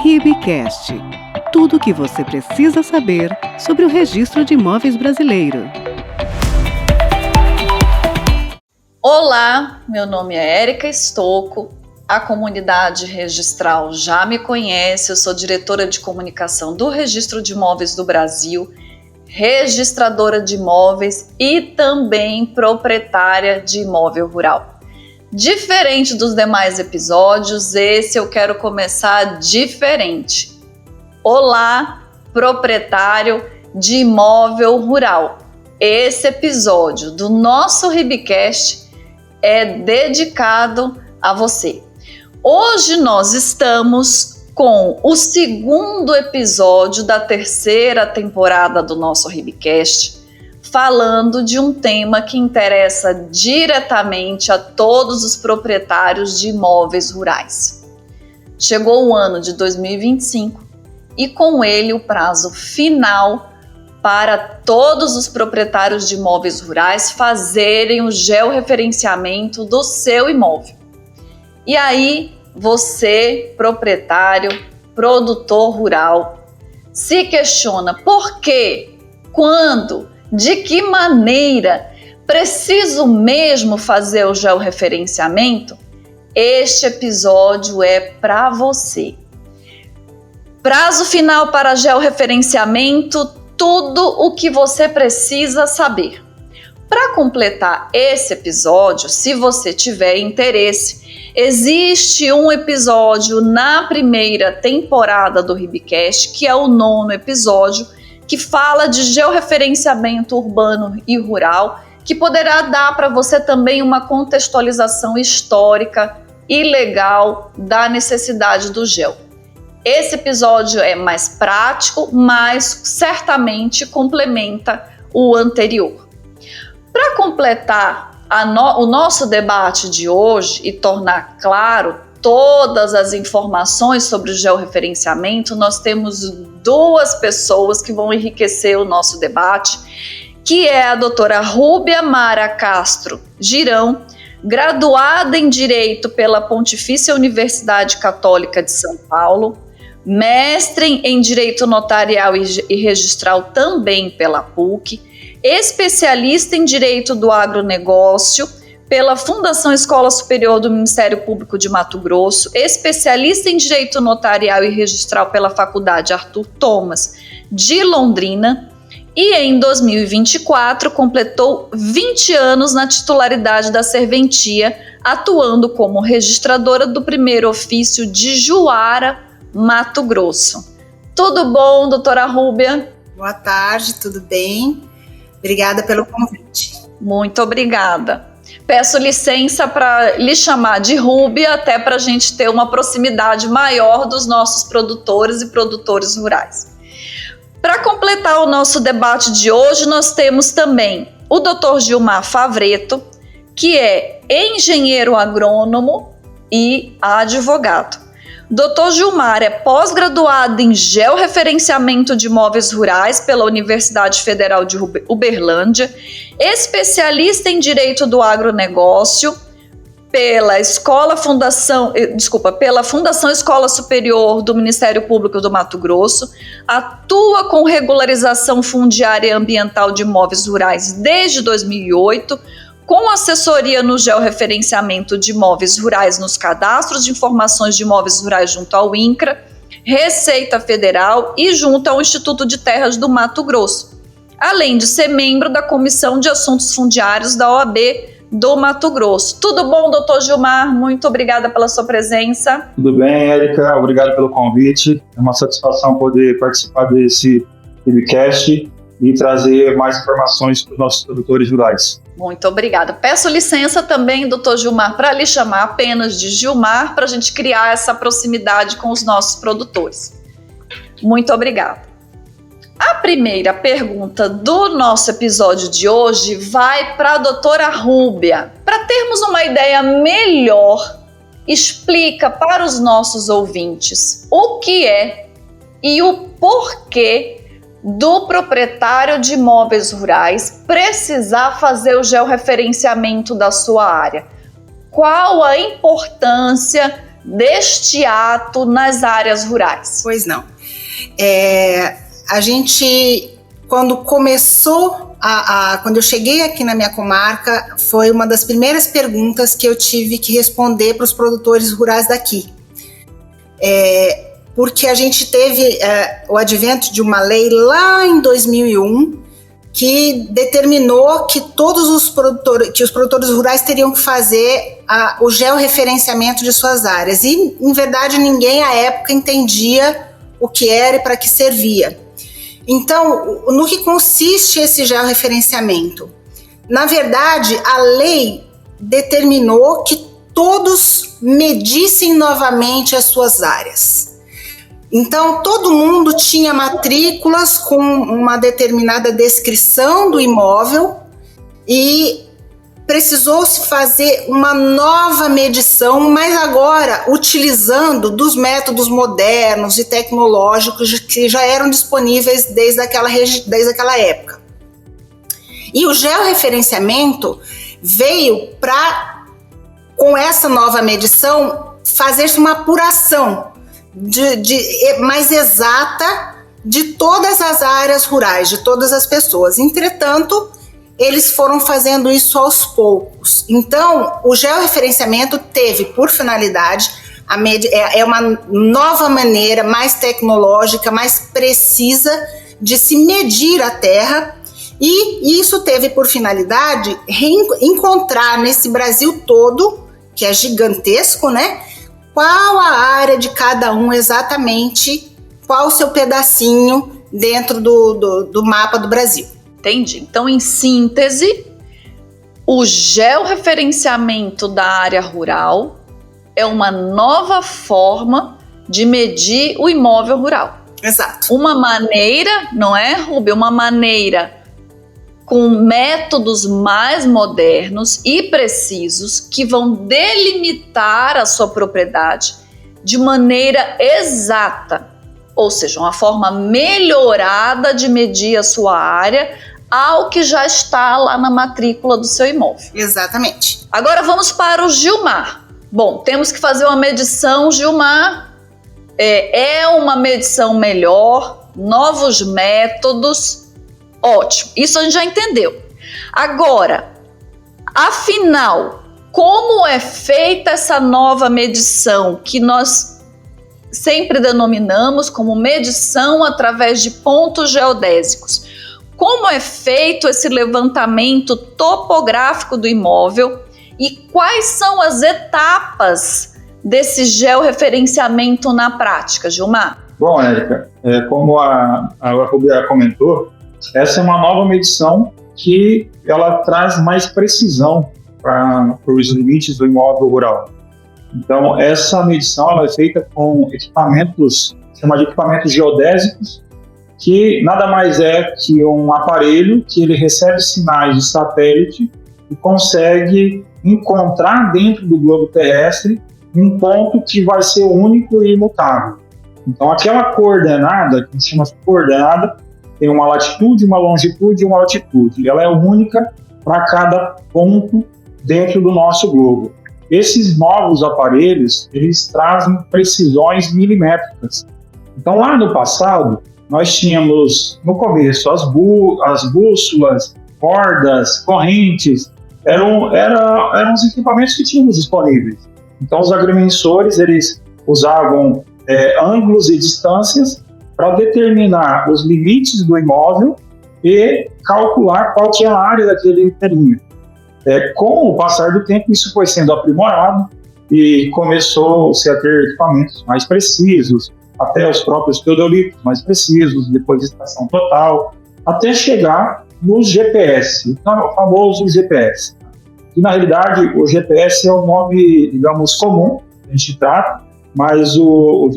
RIBcast. Tudo o que você precisa saber sobre o Registro de Imóveis Brasileiro. Olá, meu nome é Érica Stocco, a comunidade registral já me conhece, eu sou diretora de comunicação do Registro de Imóveis do Brasil, registradora de imóveis e também proprietária de imóvel rural. Diferente dos demais episódios, esse eu quero começar diferente. Olá, proprietário de imóvel rural. Esse episódio do nosso RIBcast é dedicado a você. Hoje nós estamos com o segundo episódio da terceira temporada do nosso RIBcast, falando de um tema que interessa diretamente a todos os proprietários de imóveis rurais. Chegou o ano de 2025 e com ele o prazo final para todos os proprietários de imóveis rurais fazerem o georreferenciamento do seu imóvel. E aí, você, proprietário, produtor rural, se questiona por quê, quando, de que maneira preciso mesmo fazer o georreferenciamento? Este episódio é para você. Prazo final para georreferenciamento, tudo o que você precisa saber. Para completar esse episódio, se você tiver interesse, existe um episódio na primeira temporada do RIBcast, que é o 9º episódio, que fala de georreferenciamento urbano e rural, que poderá dar para você também uma contextualização histórica e legal da necessidade do geo. Esse episódio é mais prático, mas certamente complementa o anterior. Para completar o nosso debate de hoje e tornar claro todas as informações sobre o georreferenciamento, nós temos duas pessoas que vão enriquecer o nosso debate, que é a doutora Rúbia Mara Castro Girão, graduada em Direito pela Pontifícia Universidade Católica de São Paulo, mestre em Direito Notarial e Registral também pela PUC, especialista em Direito do Agronegócio pela Fundação Escola Superior do Ministério Público de Mato Grosso, especialista em Direito Notarial e Registral pela Faculdade Arthur Thomas de Londrina e em 2024 completou 20 anos na titularidade da serventia, atuando como registradora do primeiro ofício de Juara, Mato Grosso. Tudo bom, doutora Rúbia? Boa tarde, tudo bem? Obrigada pelo convite. Muito obrigada. Peço licença para lhe chamar de Rúbia, até para a gente ter uma proximidade maior dos nossos produtores e produtores rurais. Para completar o nosso debate de hoje, nós temos também o Dr. Gilmar Favreto, que é engenheiro agrônomo e advogado. Dr. Gilmar é pós-graduado em georreferenciamento de imóveis rurais pela Universidade Federal de Uberlândia, especialista em Direito do Agronegócio pela Fundação Escola Superior do Ministério Público do Mato Grosso, atua com regularização fundiária e ambiental de imóveis rurais desde 2008, com assessoria no georreferenciamento de imóveis rurais nos cadastros de informações de imóveis rurais junto ao INCRA, Receita Federal e junto ao Instituto de Terras do Mato Grosso, além de ser membro da Comissão de Assuntos Fundiários da OAB do Mato Grosso. Tudo bom, doutor Gilmar? Muito obrigada pela sua presença. Tudo bem, Érica? Obrigado pelo convite. É uma satisfação poder participar desse podcast e trazer mais informações para os nossos produtores rurais. Muito obrigada. Peço licença também, doutor Gilmar, para lhe chamar apenas de Gilmar, para a gente criar essa proximidade com os nossos produtores. Muito obrigada. A primeira pergunta do nosso episódio de hoje vai para a doutora Rúbia. Para termos uma ideia melhor, explica para os nossos ouvintes o que é e o porquê do proprietário de imóveis rurais precisar fazer o georreferenciamento da sua área. Qual a importância deste ato nas áreas rurais? Pois não. A gente, quando começou, quando eu cheguei aqui na minha comarca, foi uma das primeiras perguntas que eu tive que responder para os produtores rurais daqui. Porque a gente teve o advento de uma lei lá em 2001 que determinou que os produtores rurais teriam que fazer o georreferenciamento de suas áreas. E, em verdade, ninguém à época entendia o que era e para que servia. Então, no que consiste esse georreferenciamento? Na verdade, a lei determinou que todos medissem novamente as suas áreas. Então, todo mundo tinha matrículas com uma determinada descrição do imóvel e precisou-se fazer uma nova medição, mas agora utilizando dos métodos modernos e tecnológicos que já eram disponíveis desde aquela época. E o georreferenciamento veio para, com essa nova medição, fazer-se uma apuração mais exata de todas as áreas rurais, de todas as pessoas. Entretanto, eles foram fazendo isso aos poucos. Então, o georreferenciamento teve por finalidade, uma nova maneira, mais tecnológica, mais precisa de se medir a terra, e isso teve por finalidade encontrar nesse Brasil todo, que é gigantesco, né? Qual a área de cada um exatamente, qual o seu pedacinho dentro do mapa do Brasil. Entendi. Então, em síntese, o georreferenciamento da área rural é uma nova forma de medir o imóvel rural. Exato. Uma maneira, não é, Rubia? Uma maneira com métodos mais modernos e precisos que vão delimitar a sua propriedade de maneira exata, ou seja, uma forma melhorada de medir a sua área ao que já está lá na matrícula do seu imóvel. Exatamente. Agora vamos para o Gilmar. Bom, temos que fazer uma medição, Gilmar. É uma medição melhor, novos métodos. Ótimo, isso a gente já entendeu. Agora, afinal, como é feita essa nova medição que nós sempre denominamos como medição através de pontos geodésicos? Como é feito esse levantamento topográfico do imóvel e quais são as etapas desse georreferenciamento na prática, Gilmar? Bom, Érica, como a Rubia comentou, essa é uma nova medição que ela traz mais precisão para os limites do imóvel rural. Então, essa medição ela é feita com equipamentos, chama de equipamentos geodésicos, que nada mais é que um aparelho que ele recebe sinais de satélite e consegue encontrar dentro do globo terrestre um ponto que vai ser único e imutável. Então, aquela coordenada, que chama de coordenada, tem uma latitude, uma longitude e uma altitude. Ela é única para cada ponto dentro do nosso globo. Esses novos aparelhos, eles trazem precisões milimétricas. Então, lá no passado, nós tínhamos, no começo, as bússolas, cordas, correntes, eram os equipamentos que tínhamos disponíveis. Então, os agrimensores, eles usavam ângulos e distâncias para determinar os limites do imóvel e calcular qual que é a área daquele perímetro. Com o passar do tempo, isso foi sendo aprimorado e começou-se a ter equipamentos mais precisos, até os próprios teodolitos mais precisos, depois de estação total, até chegar nos GPS, então, o famoso GPS. E, na realidade, o GPS é o nome, digamos, comum, a gente trata, mas o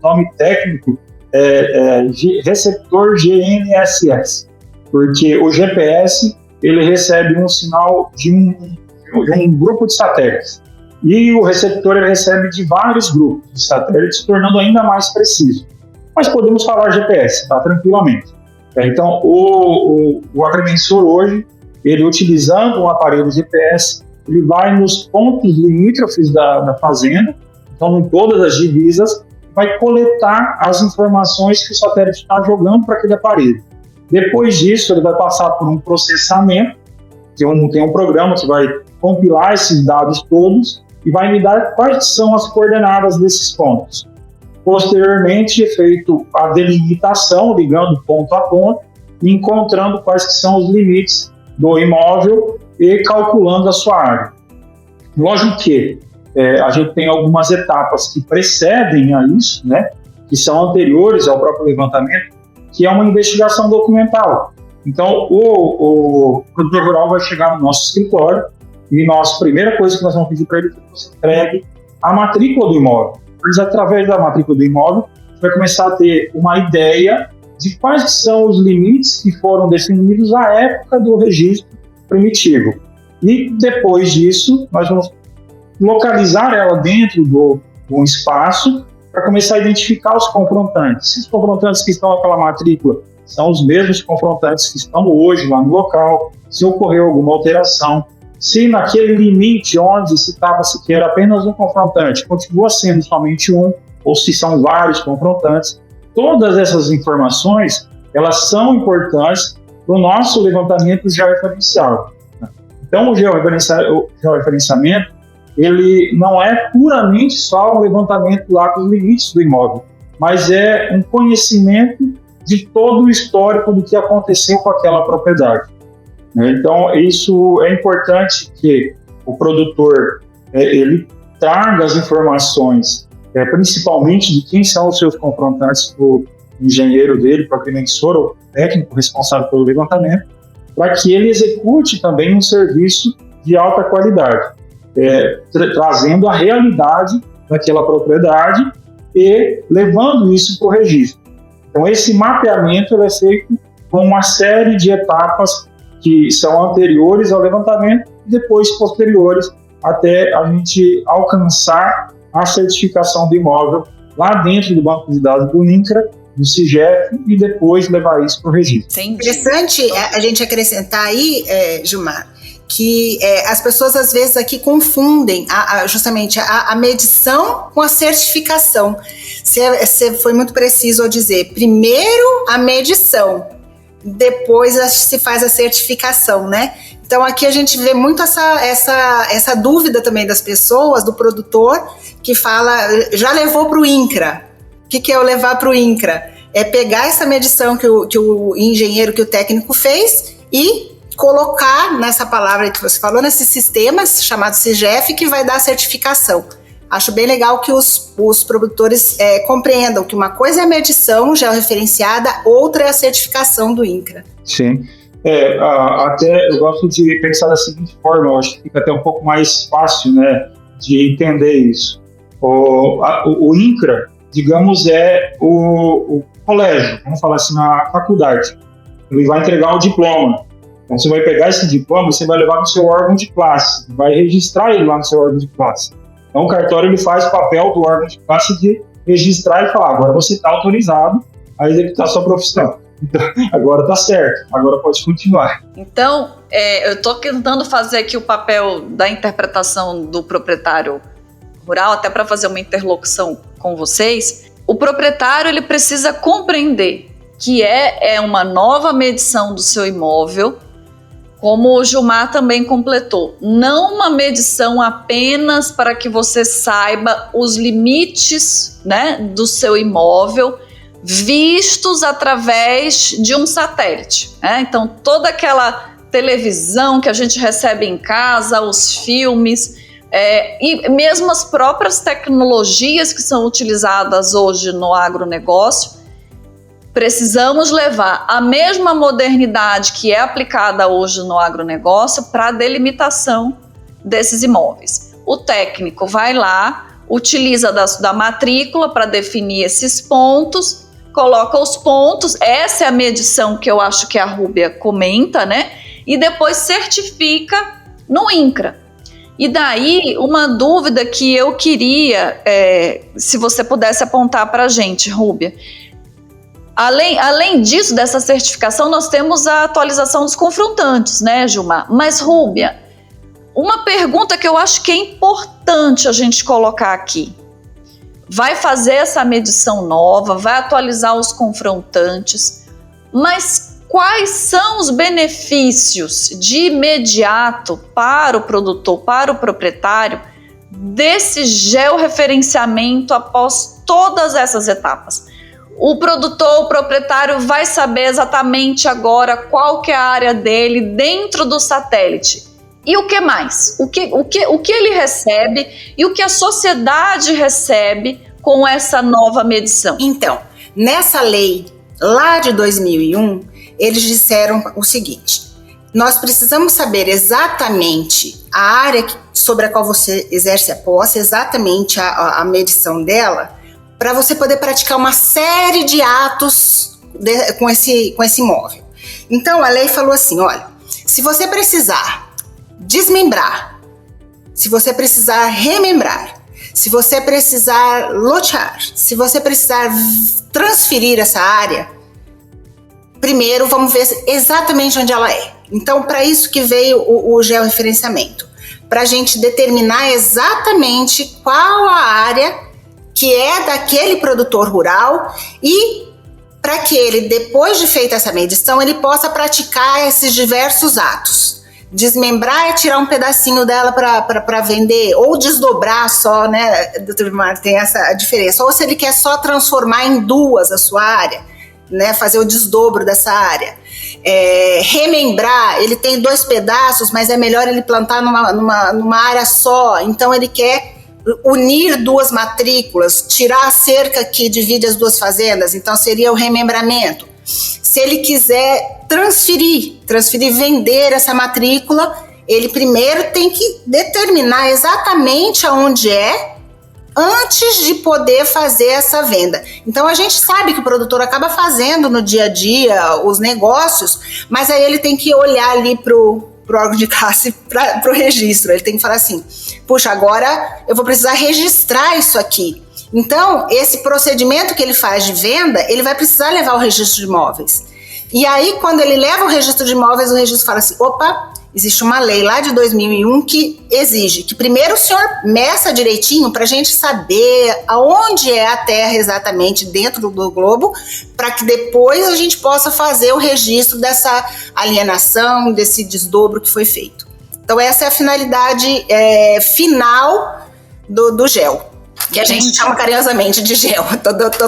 nome técnico é receptor GNSS, porque o GPS ele recebe um sinal de um grupo de satélites e o receptor ele recebe de vários grupos de satélites, tornando ainda mais preciso. Mas podemos falar GPS, tá? Tranquilamente. Então, o agrimensor hoje, ele utilizando um aparelho GPS, ele vai nos pontos limítrofes da fazenda, então em todas as divisas, vai coletar as informações que o satélite está jogando para aquele aparelho. Depois disso, ele vai passar por um processamento, tem um programa que vai compilar esses dados todos e vai me dar quais são as coordenadas desses pontos. Posteriormente, é feito a delimitação, ligando ponto a ponto, e encontrando quais que são os limites do imóvel e calculando a sua área. Lógico que a gente tem algumas etapas que precedem a isso, né, que são anteriores ao próprio levantamento, que é uma investigação documental. Então, o produtor rural vai chegar no nosso escritório e a primeira coisa que nós vamos pedir para ele é que você entregue a matrícula do imóvel. Pois através da matrícula do imóvel, você vai começar a ter uma ideia de quais são os limites que foram definidos à época do registro primitivo. E depois disso, nós vamos localizar ela dentro do espaço para começar a identificar os confrontantes. Se os confrontantes que estão naquela matrícula são os mesmos confrontantes que estão hoje lá no local, se ocorreu alguma alteração, se naquele limite onde se estava sequer apenas um confrontante, continua sendo somente um, ou se são vários confrontantes, todas essas informações, elas são importantes para o nosso levantamento georreferencial. Então, o georreferenciamento, ele não é puramente só um levantamento lá dos limites do imóvel, mas é um conhecimento de todo o histórico do que aconteceu com aquela propriedade. Então, isso é importante que o produtor ele traga as informações, principalmente de quem são os seus confrontantes, para o engenheiro dele, para o agrimensor ou técnico responsável pelo levantamento, para que ele execute também um serviço de alta qualidade, trazendo a realidade daquela propriedade e levando isso para o registro. Então, esse mapeamento é feito com uma série de etapas que são anteriores ao levantamento e depois posteriores até a gente alcançar a certificação do imóvel lá dentro do banco de dados do INCRA, do CIGEF, e depois levar isso para o registro. Interessante a gente acrescentar aí, Gilmar, que as pessoas às vezes aqui confundem justamente a medição com a certificação. Você foi muito preciso ao dizer, primeiro a medição, depois se faz a certificação, né? Então aqui a gente vê muito essa dúvida também das pessoas, do produtor, que fala, já levou para o INCRA. O que é eu levar para o INCRA? É pegar essa medição que o engenheiro, que o técnico fez e colocar nessa palavra que você falou, nesse sistema chamado CIGEF, que vai dar a certificação. Acho bem legal que os produtores compreendam que uma coisa é a medição georreferenciada, outra é a certificação do INCRA. Sim. Até eu gosto de pensar da seguinte forma, eu acho que fica até um pouco mais fácil, né, de entender isso. O INCRA, digamos, é o colégio, vamos falar assim, na faculdade. Ele vai entregar o diploma. Então, você vai pegar esse diploma, você vai levar no seu órgão de classe, vai registrar ele lá no seu órgão de classe. Então, o cartório ele faz o papel do órgão de classe de registrar e falar, agora você está autorizado a executar a sua profissão. Então, agora está certo, agora pode continuar. Então, eu estou tentando fazer aqui o papel da interpretação do proprietário rural, até para fazer uma interlocução com vocês. O proprietário ele precisa compreender que é uma nova medição do seu imóvel, como o Gilmar também completou, não uma medição apenas para que você saiba os limites, né, do seu imóvel, vistos através de um satélite, né? Então, toda aquela televisão que a gente recebe em casa, os filmes, e mesmo as próprias tecnologias que são utilizadas hoje no agronegócio, precisamos levar a mesma modernidade que é aplicada hoje no agronegócio para a delimitação desses imóveis. O técnico vai lá, utiliza da matrícula para definir esses pontos, coloca os pontos, essa é a medição que eu acho que a Rúbia comenta, né? E depois certifica no INCRA. E daí, uma dúvida que eu queria, se você pudesse apontar para a gente, Rúbia. Além disso, dessa certificação, nós temos a atualização dos confrontantes, né, Gilmar? Mas, Rúbia, uma pergunta que eu acho que é importante a gente colocar aqui. vai fazer essa medição nova, vai atualizar os confrontantes, mas quais são os benefícios de imediato para o produtor, para o proprietário, desse georreferenciamento após todas essas etapas? O produtor, o proprietário vai saber exatamente agora qual que é a área dele dentro do satélite. E o que mais? O que ele recebe e o que a sociedade recebe com essa nova medição? Então, nessa lei lá de 2001, eles disseram o seguinte: nós precisamos saber exatamente a área sobre a qual você exerce a posse, exatamente a medição dela, para você poder praticar uma série de atos com esse imóvel. Então, a lei falou assim, olha, se você precisar desmembrar, se você precisar remembrar, se você precisar lotear, se você precisar transferir essa área, primeiro vamos ver exatamente onde ela é. Então, para isso que veio o georreferenciamento, para a gente determinar exatamente qual a área que é daquele produtor rural e para que ele, depois de feita essa medição, ele possa praticar esses diversos atos. Desmembrar é tirar um pedacinho dela para vender, ou desdobrar só, né, doutor Mar, tem essa diferença. Ou se ele quer só transformar em duas a sua área, né, fazer o desdobro dessa área. Remembrar, ele tem 2 pedaços, mas é melhor ele plantar numa área só, então ele quer unir 2 matrículas, tirar a cerca que divide as 2 fazendas, então seria o remembramento. Se ele quiser transferir, vender essa matrícula, ele primeiro tem que determinar exatamente aonde é, antes de poder fazer essa venda. Então a gente sabe que o produtor acaba fazendo no dia a dia os negócios, mas aí ele tem que olhar ali pro órgão de classe, pro registro. Ele tem que falar assim, puxa, agora eu vou precisar registrar isso aqui. Então, esse procedimento que ele faz de venda, ele vai precisar levar o registro de imóveis. E aí, quando ele leva o registro de imóveis, o registro fala assim, opa, existe uma lei lá de 2001 que exige que primeiro o senhor meça direitinho para a gente saber aonde é a terra exatamente dentro do globo, para que depois a gente possa fazer o registro dessa alienação, desse desdobro que foi feito. Então, essa é a finalidade final do GEL. Que a gente chama carinhosamente de GEL.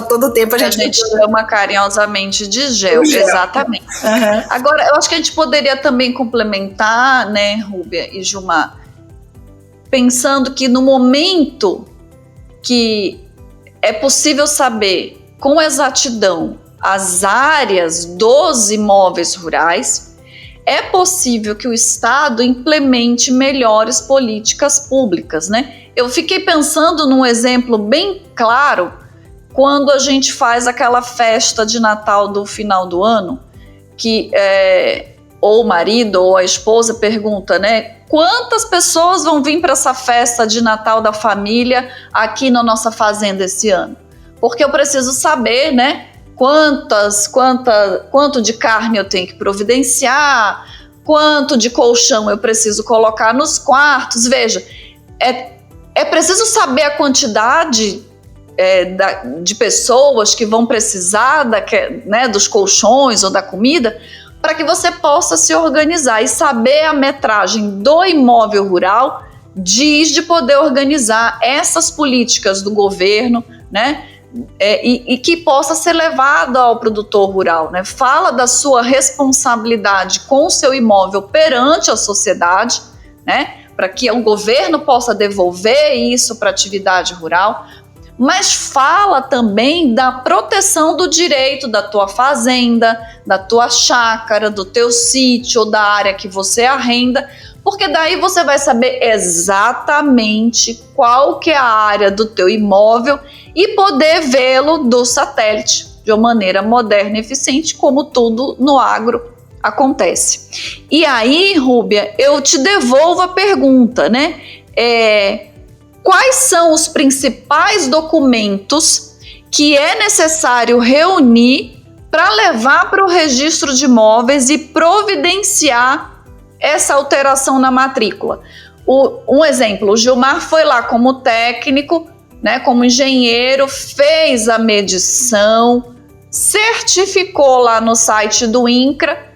Todo tempo a gente chama carinhosamente de GEL, exatamente. Uhum. Agora, eu acho que a gente poderia também complementar, né, Rúbia e Gilmar, pensando que no momento que é possível saber com exatidão as áreas dos imóveis rurais, é possível que o Estado implemente melhores políticas públicas, né? Eu fiquei pensando num exemplo bem claro quando a gente faz aquela festa de Natal do final do ano, que ou o marido ou a esposa pergunta, né? Quantas pessoas vão vir para essa festa de Natal da família aqui na nossa fazenda esse ano? Porque eu preciso saber, né? Quanto de carne eu tenho que providenciar, quanto de colchão eu preciso colocar nos quartos. Veja, é preciso saber a quantidade de pessoas que vão precisar dos colchões ou da comida, para que você possa se organizar e saber a metragem do imóvel rural diz de poder organizar essas políticas do governo, né? E que possa ser levado ao produtor rural, né? Fala da sua responsabilidade com o seu imóvel perante a sociedade, né? Para que o governo possa devolver isso para a atividade rural, mas fala também da proteção do direito da tua fazenda, da tua chácara, do teu sítio ou da área que você arrenda, porque daí você vai saber exatamente qual que é a área do teu imóvel e poder vê-lo do satélite de uma maneira moderna e eficiente, como tudo no agro acontece. E aí, Rúbia, eu te devolvo a pergunta, né? Quais são os principais documentos que é necessário reunir para levar para o registro de imóveis e providenciar essa alteração na matrícula? Um exemplo, o Gilmar foi lá como técnico, né, como engenheiro, fez a medição, certificou lá no site do INCRA.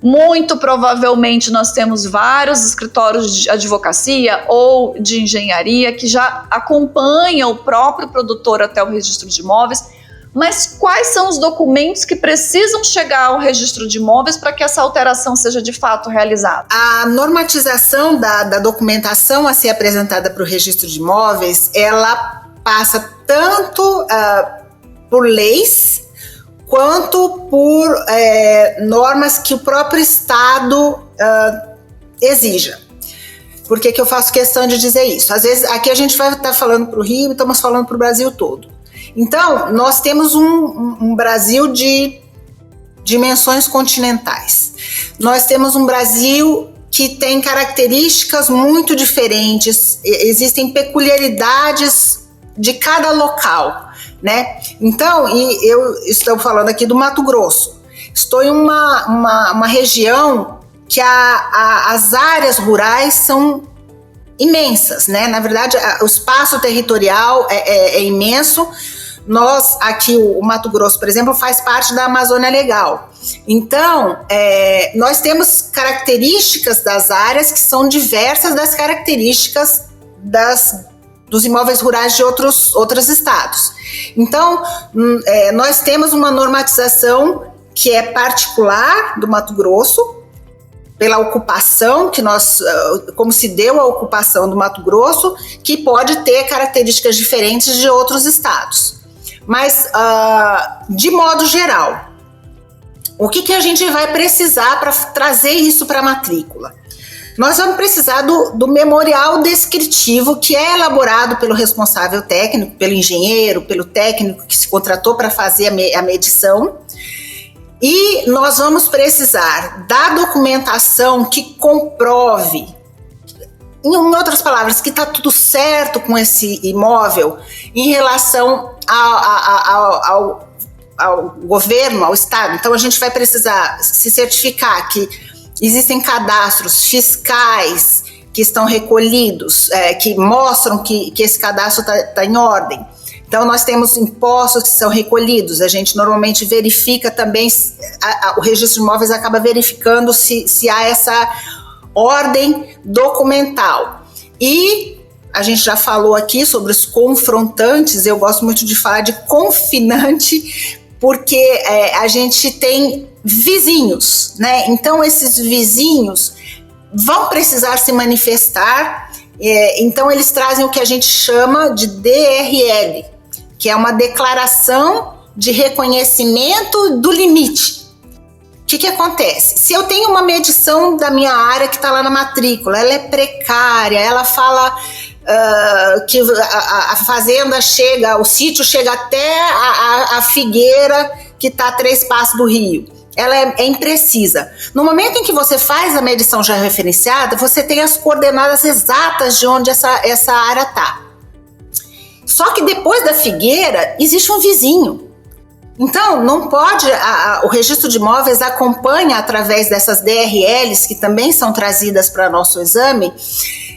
Muito provavelmente nós temos vários escritórios de advocacia ou de engenharia que já acompanham o próprio produtor até o registro de imóveis, mas quais são os documentos que precisam chegar ao registro de imóveis para que essa alteração seja de fato realizada? A normatização da documentação a ser apresentada para o registro de imóveis, ela passa tanto por leis quanto por normas que o próprio Estado exija. Por que eu faço questão de dizer isso? Às vezes aqui a gente vai estar falando para o Rio e estamos falando para o Brasil todo. Então, nós temos um Brasil de dimensões continentais. Nós temos um Brasil que tem características muito diferentes, existem peculiaridades de cada local, né? Então, e eu estou falando aqui do Mato Grosso. Estou em uma região que as áreas rurais são imensas, né? Na verdade, o espaço territorial é imenso. Nós, aqui, o Mato Grosso, por exemplo, faz parte da Amazônia Legal. Então, nós temos características das áreas que são diversas das características dos imóveis rurais de outros estados. Então, nós temos uma normatização que é particular do Mato Grosso, pela ocupação, como se deu a ocupação do Mato Grosso, que pode ter características diferentes de outros estados. Mas, de modo geral, o que a gente vai precisar para trazer isso para a matrícula? Nós vamos precisar do memorial descritivo, que é elaborado pelo responsável técnico, pelo engenheiro, pelo técnico que se contratou para fazer a medição. E nós vamos precisar da documentação que comprove, em outras palavras, que está tudo certo com esse imóvel em relação ao governo, ao Estado. Então, a gente vai precisar se certificar que existem cadastros fiscais que estão recolhidos, que mostram que esse cadastro está em ordem. Então, nós temos impostos que são recolhidos. A gente normalmente verifica também, o registro de imóveis acaba verificando se há essa ordem documental. E a gente já falou aqui sobre os confrontantes, eu gosto muito de falar de confinante, porque a gente tem vizinhos, né? Então, esses vizinhos vão precisar se manifestar, então eles trazem o que a gente chama de DRL, que é uma declaração de reconhecimento do limite. O que acontece? Se eu tenho uma medição da minha área que está lá na matrícula, ela é precária, ela fala que a fazenda chega, o sítio chega até a figueira que está a 3 passos do rio. Ela é imprecisa. No momento em que você faz a medição já referenciada, você tem as coordenadas exatas de onde essa área está. Só que depois da figueira, existe um vizinho. Então, não pode, o registro de imóveis acompanha através dessas DRLs, que também são trazidas para nosso exame,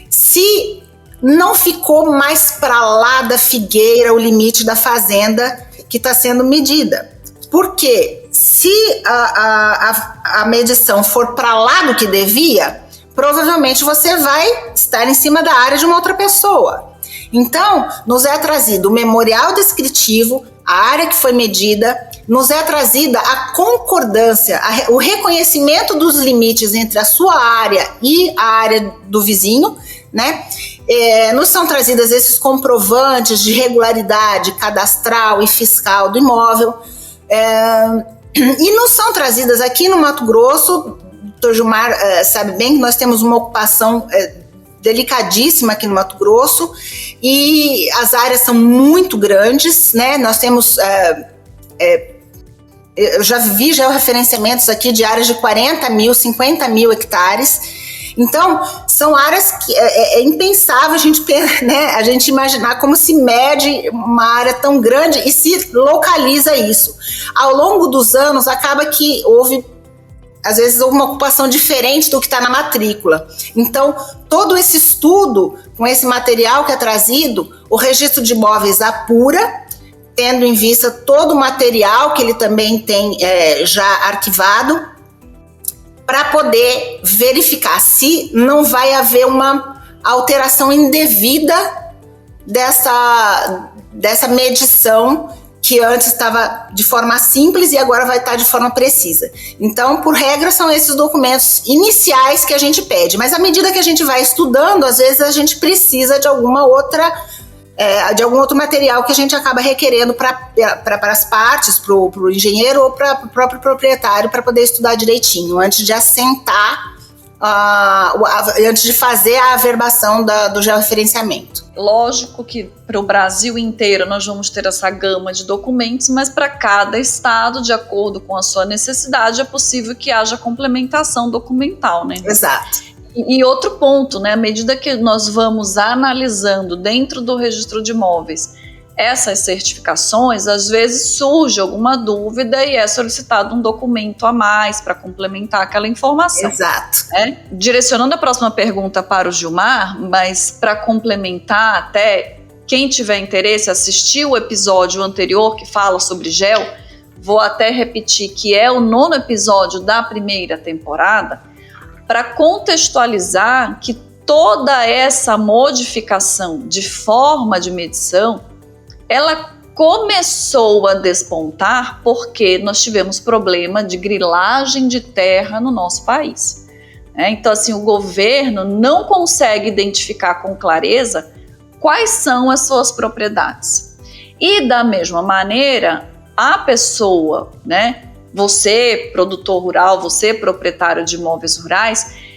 se não ficou mais para lá da figueira o limite da fazenda que está sendo medida. Porque se a medição for para lá do que devia, provavelmente você vai estar em cima da área de uma outra pessoa. Então, nos é trazido o memorial descritivo, a área que foi medida, nos é trazida a concordância, o reconhecimento dos limites entre a sua área e a área do vizinho, né? Nos são trazidas esses comprovantes de regularidade cadastral e fiscal do imóvel, e nos são trazidas aqui no Mato Grosso. O Dr. Gilmar sabe bem que nós temos uma ocupação delicadíssima aqui no Mato Grosso e as áreas são muito grandes, né? Nós temos, eu já vi referenciamentos aqui de áreas de 40 mil, 50 mil hectares. Então, são áreas que é impensável a gente imaginar como se mede uma área tão grande e se localiza isso. Ao longo dos anos, acaba que às vezes houve uma ocupação diferente do que está na matrícula. Então, todo esse estudo com esse material que é trazido, o registro de imóveis apura, tendo em vista todo o material que ele também tem já arquivado, para poder verificar se não vai haver uma alteração indevida dessa medição que antes estava de forma simples e agora vai estar de forma precisa. Então, por regra, são esses documentos iniciais que a gente pede, mas à medida que a gente vai estudando, às vezes a gente precisa de algum outro material que a gente acaba requerendo para as partes, para o engenheiro ou para o próprio proprietário, para poder estudar direitinho, antes de assentar, antes de fazer a averbação do georreferenciamento. Lógico que para o Brasil inteiro nós vamos ter essa gama de documentos, mas para cada estado, de acordo com a sua necessidade, é possível que haja complementação documental, né? Exato. E outro ponto, né? À medida que nós vamos analisando dentro do registro de imóveis essas certificações, às vezes surge alguma dúvida e é solicitado um documento a mais para complementar aquela informação. Exato. Direcionando a próxima pergunta para o Gilmar, mas para complementar até, quem tiver interesse, assistir o episódio anterior que fala sobre GEL, vou até repetir que é o 9º episódio da primeira temporada, para contextualizar que toda essa modificação de forma de medição, ela começou a despontar porque nós tivemos problema de grilagem de terra no nosso país. Então, assim, o governo não consegue identificar com clareza quais são as suas propriedades. E, da mesma maneira, a pessoa, né, você, produtor rural, você, proprietário de imóveis rurais,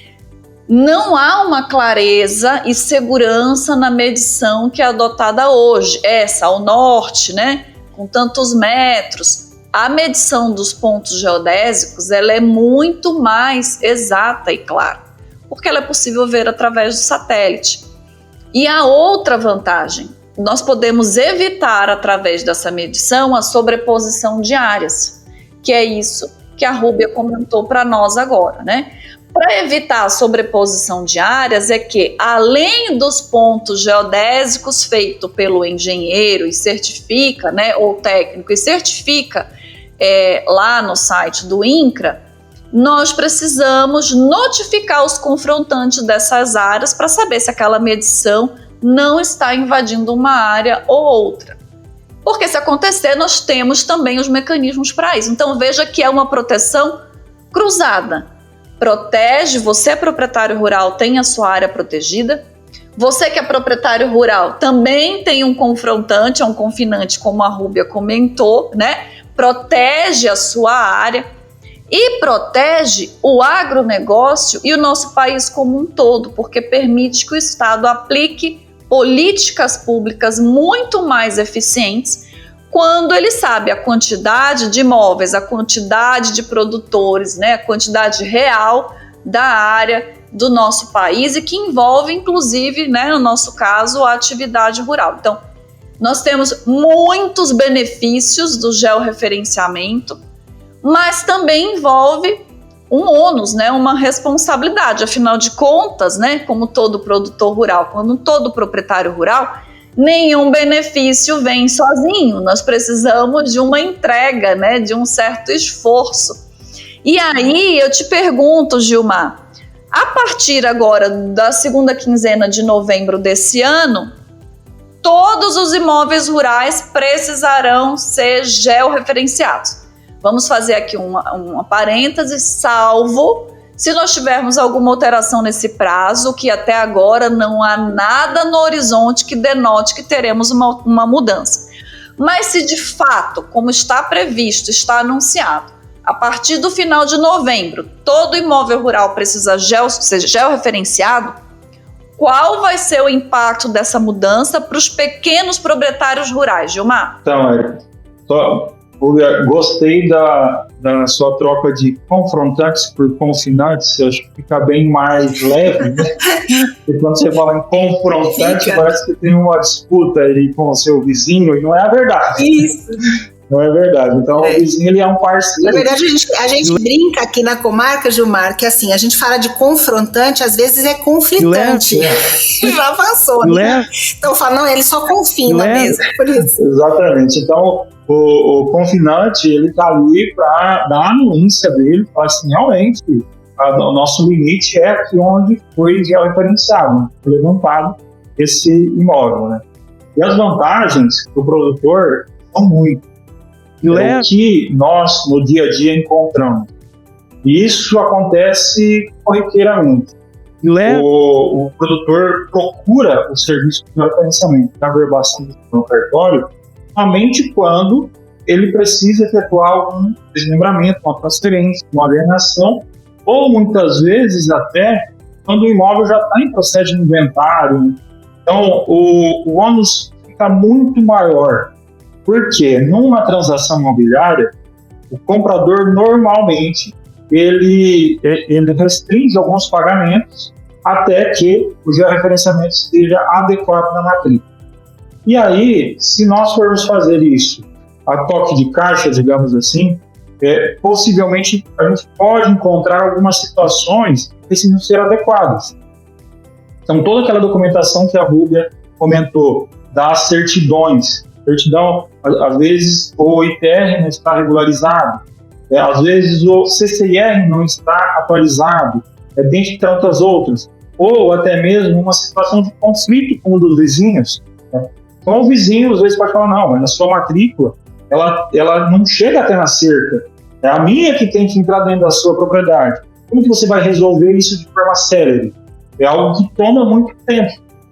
não há uma clareza e segurança na medição que é adotada hoje. Essa, ao norte, né, com tantos metros. A medição dos pontos geodésicos, ela é muito mais exata e clara, porque ela é possível ver através do satélite. E a outra vantagem, nós podemos evitar, através dessa medição, a sobreposição de áreas, que é isso que a Rúbia comentou para nós agora, né? Para evitar a sobreposição de áreas é que, além dos pontos geodésicos feitos pelo engenheiro e certifica, né, ou técnico e certifica lá no site do INCRA, nós precisamos notificar os confrontantes dessas áreas para saber se aquela medição não está invadindo uma área ou outra. Porque se acontecer, nós temos também os mecanismos para isso. Então veja que é uma proteção cruzada. Protege, você proprietário rural tem a sua área protegida, você que é proprietário rural também tem um confrontante, um confinante, como a Rúbia comentou, né? Protege a sua área e protege o agronegócio e o nosso país como um todo, porque permite que o Estado aplique políticas públicas muito mais eficientes quando ele sabe a quantidade de imóveis, a quantidade de produtores, né, a quantidade real da área do nosso país e que envolve, inclusive, né, no nosso caso, a atividade rural. Então, nós temos muitos benefícios do georreferenciamento, mas também envolve um ônus, né, uma responsabilidade. Afinal de contas, né, como todo produtor rural, como todo proprietário rural, nenhum benefício vem sozinho. Nós precisamos de uma entrega, né, de um certo esforço. E aí eu te pergunto, Gilmar, a partir agora da segunda quinzena de novembro desse ano, todos os imóveis rurais precisarão ser georreferenciados. Vamos fazer aqui uma parêntese, salvo se nós tivermos alguma alteração nesse prazo, que até agora não há nada no horizonte que denote que teremos uma mudança. Mas se de fato, como está previsto, está anunciado, a partir do final de novembro, todo imóvel rural precisa ser georreferenciado, qual vai ser o impacto dessa mudança para os pequenos proprietários rurais, Gilmar? Então, Érica, gostei da sua troca de confrontantes por confinantes. Eu acho que fica bem mais leve, né? E quando você fala em confrontante, parece que tem uma disputa aí com o seu vizinho, e não é a verdade. Isso. Não é verdade. Então, o vizinho, ele é um parceiro. Na verdade, a gente brinca aqui na comarca, Gilmar, que assim, a gente fala de confrontante, às vezes é conflitante. Já avançou, né? Então, fala, não, ele só confina mesmo, por isso. Exatamente. Então, o confinante, ele está ali para dar a anúncia dele, falar assim, realmente, o nosso limite é aqui onde foi georreferenciado, foi levantado esse imóvel, né? E as vantagens do produtor são muitas. É o que nós, no dia a dia, encontramos. E isso acontece corriqueiramente. O produtor procura o serviço de referenciamento da averbação no cartório somente quando ele precisa efetuar algum desmembramento, uma transferência, uma alienação, ou muitas vezes até quando o imóvel já está em processo de inventário. Então, o ônus fica muito maior. Porque numa transação imobiliária, o comprador normalmente ele restringe alguns pagamentos até que o georreferenciamento esteja adequado na matrícula. E aí, se nós formos fazer isso a toque de caixa, digamos assim, possivelmente a gente pode encontrar algumas situações que precisam ser adequadas. Então, toda aquela documentação que a Rúbia comentou, das certidões, certidão, às vezes o ITR não está regularizado, às vezes o CCIR não está atualizado, dentre tantas outras, ou até mesmo uma situação de conflito com um dos vizinhos. Então o vizinho às vezes pode falar, não, mas a sua matrícula, ela não chega até na cerca, é a minha que tem que entrar dentro da sua propriedade. Como que você vai resolver isso de forma célere? É algo que toma muito tempo.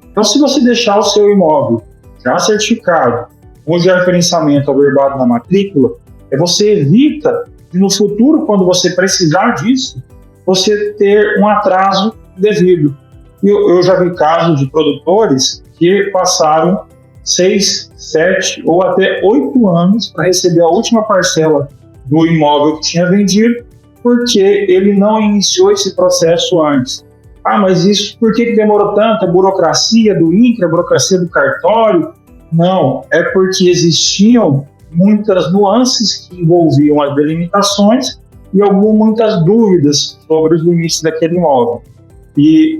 Então, se você deixar o seu imóvel já certificado, com o georreferenciamento averbado na matrícula, você evita de no futuro, quando você precisar disso, você ter um atraso devido. Eu já vi casos de produtores que passaram 6, 7 ou até 8 anos para receber a última parcela do imóvel que tinha vendido, porque ele não iniciou esse processo antes. Mas isso, por que demorou tanto? É burocracia do INCRA, burocracia do cartório? Não, é porque existiam muitas nuances que envolviam as delimitações e muitas dúvidas sobre os limites daquele imóvel. E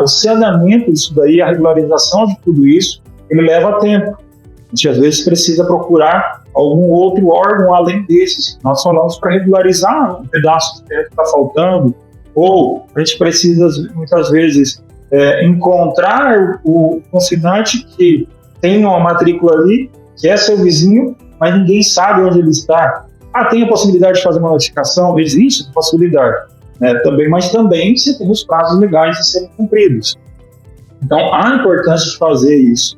o saneamento disso daí, a regularização de tudo isso, ele leva tempo. A gente às vezes precisa procurar algum outro órgão além desses que nós falamos para regularizar um pedaço de terra que está faltando, ou a gente precisa muitas vezes encontrar o consignante que tem uma matrícula ali, que é seu vizinho, mas ninguém sabe onde ele está. Tem a possibilidade de fazer uma notificação? Existe a possibilidade, também, mas também você tem os prazos legais de serem cumpridos. Então, há importância de fazer isso.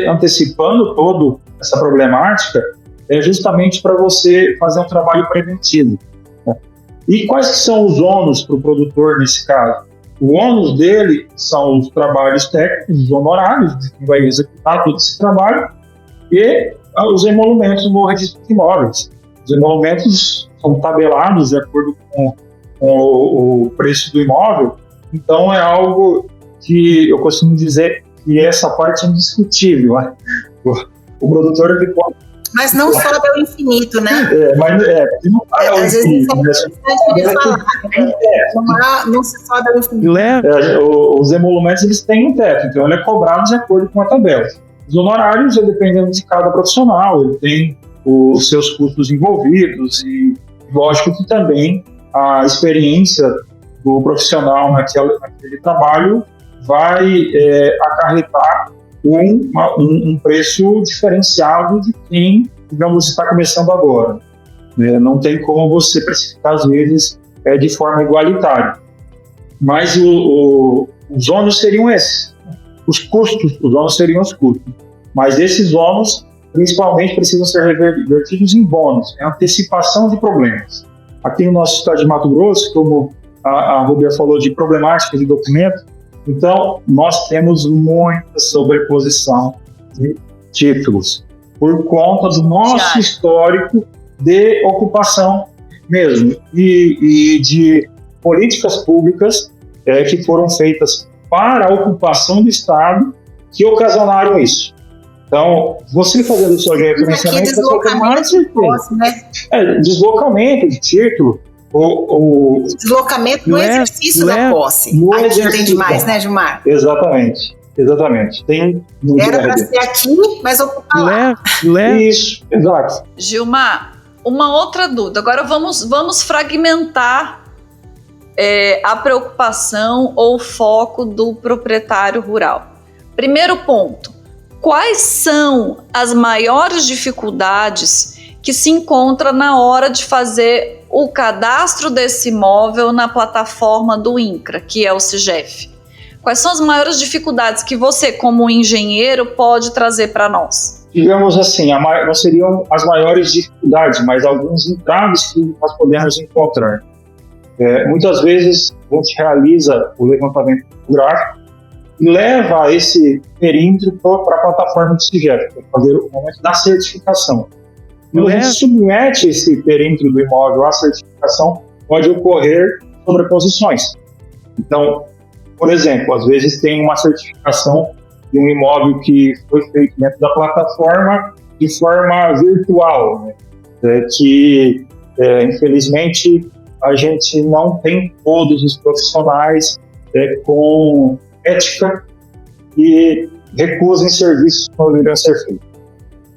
Antecipando toda essa problemática, é justamente para você fazer um trabalho preventivo. E quais que são os ônus para o produtor nesse caso? O ônus dele são os trabalhos técnicos, os honorários de quem vai executar todo esse trabalho e os emolumentos no registro de imóveis. Os emolumentos são tabelados de acordo com o preço do imóvel, então é algo que eu costumo dizer que essa parte é indiscutível. Né? O produtor ele pode... Mas não sobe ao infinito, né? Mas não vai ao infinito. Não se sobe ao infinito. Os emolumentos eles têm um teto, então ele é cobrado de acordo com a tabela. Os honorários, dependendo de cada profissional, ele tem os seus custos envolvidos e, lógico, que também a experiência do profissional naquele trabalho vai acarretar um preço diferenciado de quem, digamos, está começando agora. Não tem como você precificar, às vezes, de forma igualitária. Mas os ônus seriam esses. Os ônus seriam os custos. Mas esses ônus, principalmente, precisam ser revertidos em bônus, em antecipação de problemas. Aqui no nosso estado de Mato Grosso, como a Rúbia falou de problemática de documento, então nós temos muita sobreposição de títulos, por conta do nosso histórico de ocupação mesmo, e de políticas públicas que foram feitas para a ocupação do Estado que ocasionaram isso. Então, você fazendo o seu georreferenciamento, você tem mais certeza. Né? Deslocamento de título. Deslocamento no exercício da posse. Aí já tem demais, né, Gilmar? Exatamente. Era para ser aqui, mas ocupa lá. Isso, exato. Gilmar, uma outra dúvida. Agora vamos fragmentar a preocupação ou foco do proprietário rural. Primeiro ponto. Quais são as maiores dificuldades que se encontra na hora de fazer o cadastro desse imóvel na plataforma do INCRA, que é o CIGEF? Quais são as maiores dificuldades que você, como engenheiro, pode trazer para nós? Digamos assim, não seriam as maiores dificuldades, mas alguns entraves que nós podemos encontrar. Muitas vezes a gente realiza o levantamento gráfico e leva esse perímetro para a plataforma do CIGEF, para fazer o momento da certificação. Quando a gente submete esse perímetro do imóvel à certificação, pode ocorrer sobreposições. Então, por exemplo, às vezes tem uma certificação de um imóvel que foi feito dentro da plataforma de forma virtual, né? Infelizmente, a gente não tem todos os profissionais com ética e recusam serviços que poderiam ser feitos.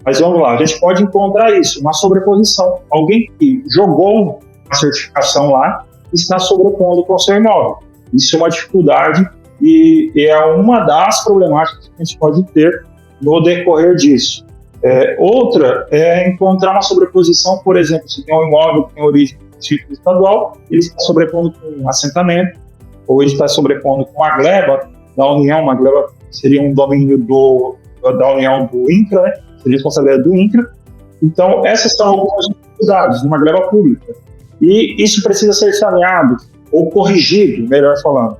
Mas vamos lá, a gente pode encontrar isso, uma sobreposição. Alguém que jogou a certificação lá está sobrepondo com o seu imóvel. Isso é uma dificuldade e é uma das problemáticas que a gente pode ter no decorrer disso. Outra é encontrar uma sobreposição, por exemplo, se tem um imóvel que tem origem do título estadual, ele está sobrepondo com um assentamento, ou ele está sobrepondo com a gleba da União. Uma gleba seria um domínio da União do INCRA, né? Seria responsabilidade do INCRA. Então, essas são algumas dificuldades de uma gleba pública. E isso precisa ser saneado, ou corrigido, melhor falando,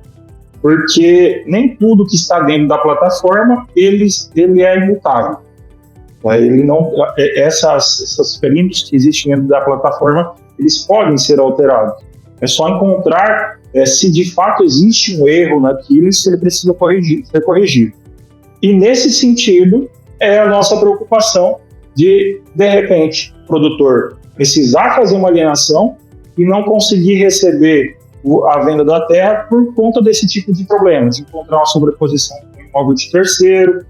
porque nem tudo que está dentro da plataforma ele é imutável. Ele não, essas perímetros que existem dentro da plataforma, eles podem ser alterados. É só encontrar se de fato existe um erro naquilo e se ele precisa ser corrigido. E nesse sentido é a nossa preocupação de repente, o produtor precisar fazer uma alienação e não conseguir receber a venda da terra por conta desse tipo de problemas, encontrar uma sobreposição com o imóvel de terceiro,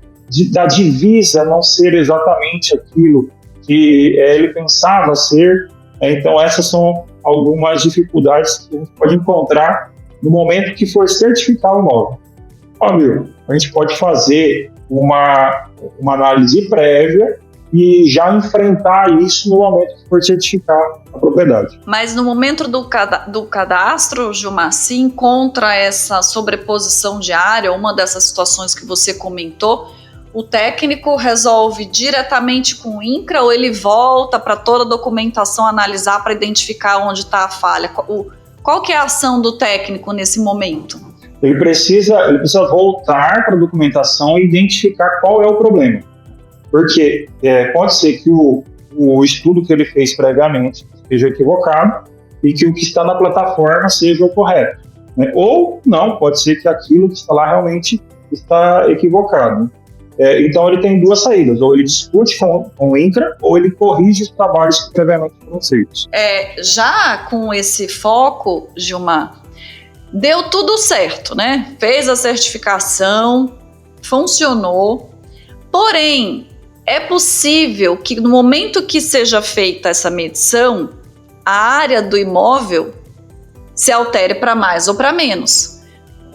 da divisa não ser exatamente aquilo que ele pensava ser. Então essas são algumas dificuldades que a gente pode encontrar no momento que for certificar o imóvel. Óbvio, a gente pode fazer uma análise prévia e já enfrentar isso no momento que for certificar a propriedade. Mas no momento do cadastro, Gilmar, se encontra essa sobreposição de área, uma dessas situações que você comentou, o técnico resolve diretamente com o INCRA ou ele volta para toda a documentação analisar para identificar onde está a falha? Qual que é a ação do técnico nesse momento? Ele precisa voltar para a documentação e identificar qual é o problema. Porque pode ser que o estudo que ele fez previamente seja equivocado e que o que está na plataforma seja o correto, né? Ou não, pode ser que aquilo que está lá realmente está equivocado, né? Então ele tem duas saídas: ou ele discute com o INCRA ou ele corrige os trabalhos que previamente foram feitos. Já com esse foco, Gilmar, deu tudo certo, né? Fez a certificação, funcionou, porém é possível que no momento que seja feita essa medição, a área do imóvel se altere para mais ou para menos.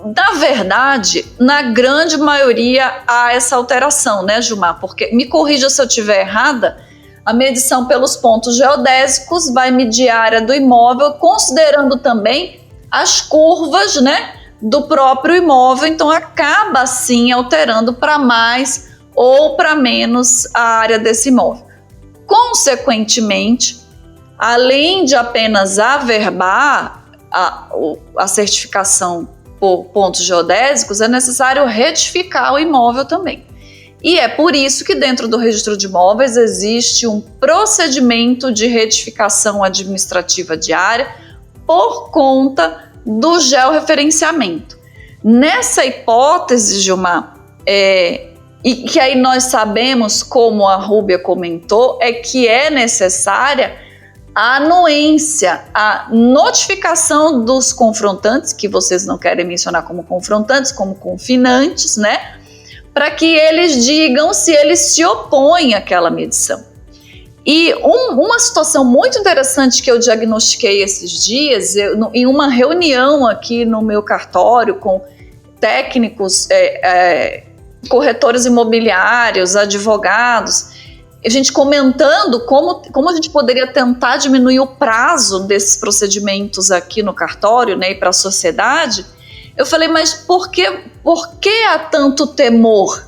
Na verdade, na grande maioria há essa alteração, né, Gilmar? Porque, me corrija se eu estiver errada, a medição pelos pontos geodésicos vai medir a área do imóvel, considerando também as curvas, né, do próprio imóvel, então acaba assim alterando para mais ou para menos a área desse imóvel. Consequentemente, além de apenas averbar a certificação por pontos geodésicos, é necessário retificar o imóvel também. E é por isso que dentro do registro de imóveis existe um procedimento de retificação administrativa diária por conta do georreferenciamento. Nessa hipótese, Gilmar, e que aí nós sabemos, como a Rúbia comentou, é que é necessária a anuência, a notificação dos confrontantes, que vocês não querem mencionar como confrontantes, como confinantes, né? Para que eles digam se eles se opõem àquela medição. E uma situação muito interessante que eu diagnostiquei esses dias, em uma reunião aqui no meu cartório com técnicos, corretores imobiliários, advogados, a gente comentando como a gente poderia tentar diminuir o prazo desses procedimentos aqui no cartório, né, e para a sociedade. Eu falei, mas por que há tanto temor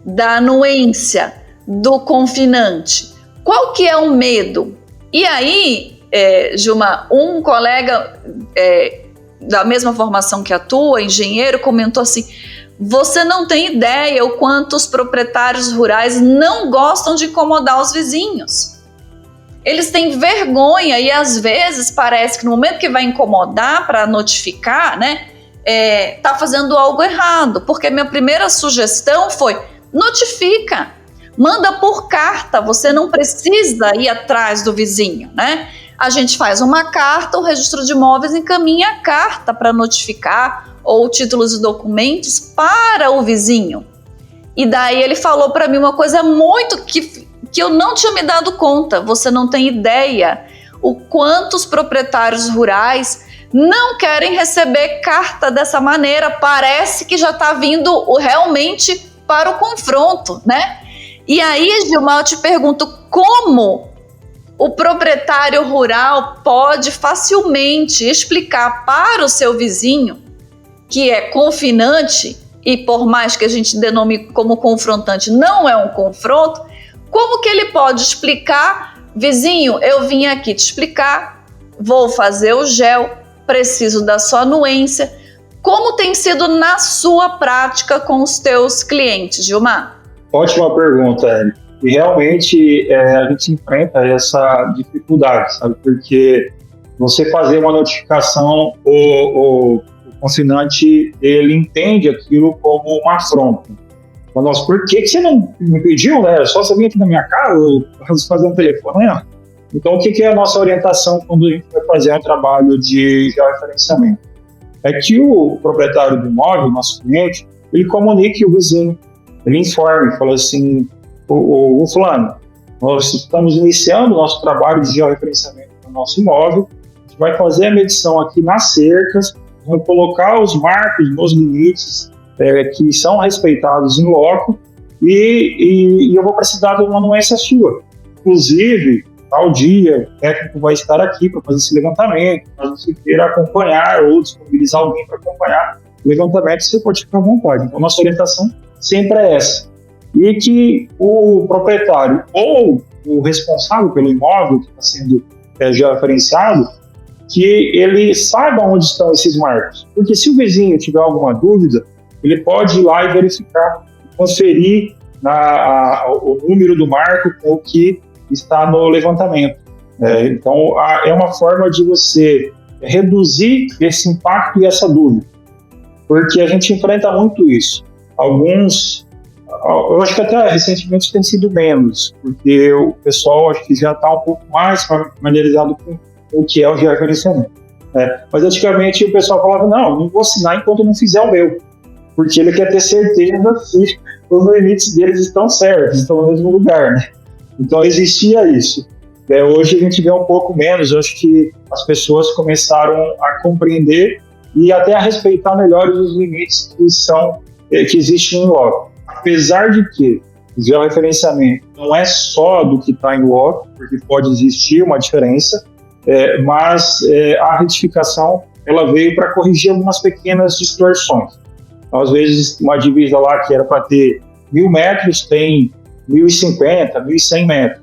da anuência do confinante? Qual que é o medo? E aí, Gilmar, um colega da mesma formação que a tua, engenheiro, comentou assim, você não tem ideia o quanto os proprietários rurais não gostam de incomodar os vizinhos. Eles têm vergonha e às vezes parece que no momento que vai incomodar para notificar, né, tá fazendo algo errado. Porque minha primeira sugestão foi, notifica, manda por carta, você não precisa ir atrás do vizinho, né? A gente faz uma carta, o registro de imóveis encaminha a carta para notificar ou títulos e documentos para o vizinho. E daí ele falou para mim uma coisa muito que eu não tinha me dado conta. Você não tem ideia o quanto os proprietários rurais não querem receber carta dessa maneira. Parece que já está vindo realmente para o confronto, né? E aí, Gilmar, eu te pergunto, como o proprietário rural pode facilmente explicar para o seu vizinho, que é confinante, e por mais que a gente denome como confrontante, não é um confronto, como que ele pode explicar, vizinho, eu vim aqui te explicar, vou fazer o gel, preciso da sua anuência. Como tem sido na sua prática com os teus clientes, Gilmar? Ótima pergunta, Érico. E realmente a gente enfrenta essa dificuldade, sabe? Porque você fazer uma notificação, o confinante, ele entende aquilo como uma afronta. Nossa, por que você não me pediu, né? Só você vir aqui na minha casa, fazer um telefonema. Então, o que é a nossa orientação quando a gente vai fazer um trabalho de georreferenciamento? É que o proprietário do imóvel, nosso cliente, ele comunique o vizinho, ele informe, fala assim, o fulano, nós estamos iniciando o nosso trabalho de georreferenciamento do nosso imóvel, a gente vai fazer a medição aqui nas cercas, vamos colocar os marcos nos limites que são respeitados em loco e eu vou precisar de uma anuência sua. Inclusive, tal dia, o técnico vai estar aqui para fazer esse levantamento, caso você queira acompanhar ou disponibilizar alguém para acompanhar o levantamento, você pode ficar à vontade. Então, nossa orientação sempre é essa. E que o proprietário ou o responsável pelo imóvel que está sendo georreferenciado, que ele saiba onde estão esses marcos. Porque se o vizinho tiver alguma dúvida, ele pode ir lá e verificar, conferir o número do marco com o que está no levantamento. Então, é uma forma de você reduzir esse impacto e essa dúvida. Porque a gente enfrenta muito isso. Alguns, eu acho que até recentemente tem sido menos, porque o pessoal acho que já está um pouco mais familiarizado com o que é o georreferenciamento. Mas antigamente o pessoal falava, não vou assinar enquanto não fizer o meu, porque ele quer ter certeza se os limites deles estão certos, estão no mesmo lugar, né? Então existia isso. Hoje a gente vê um pouco menos, eu acho que as pessoas começaram a compreender e até a respeitar melhor os limites que existem em loco. Apesar de que o georreferenciamento não é só do que está em loco, porque pode existir uma diferença, mas a retificação ela veio para corrigir algumas pequenas distorções. Então, às vezes, uma divisa lá que era para ter 1.000 metros tem 1.050, 1.100 metros.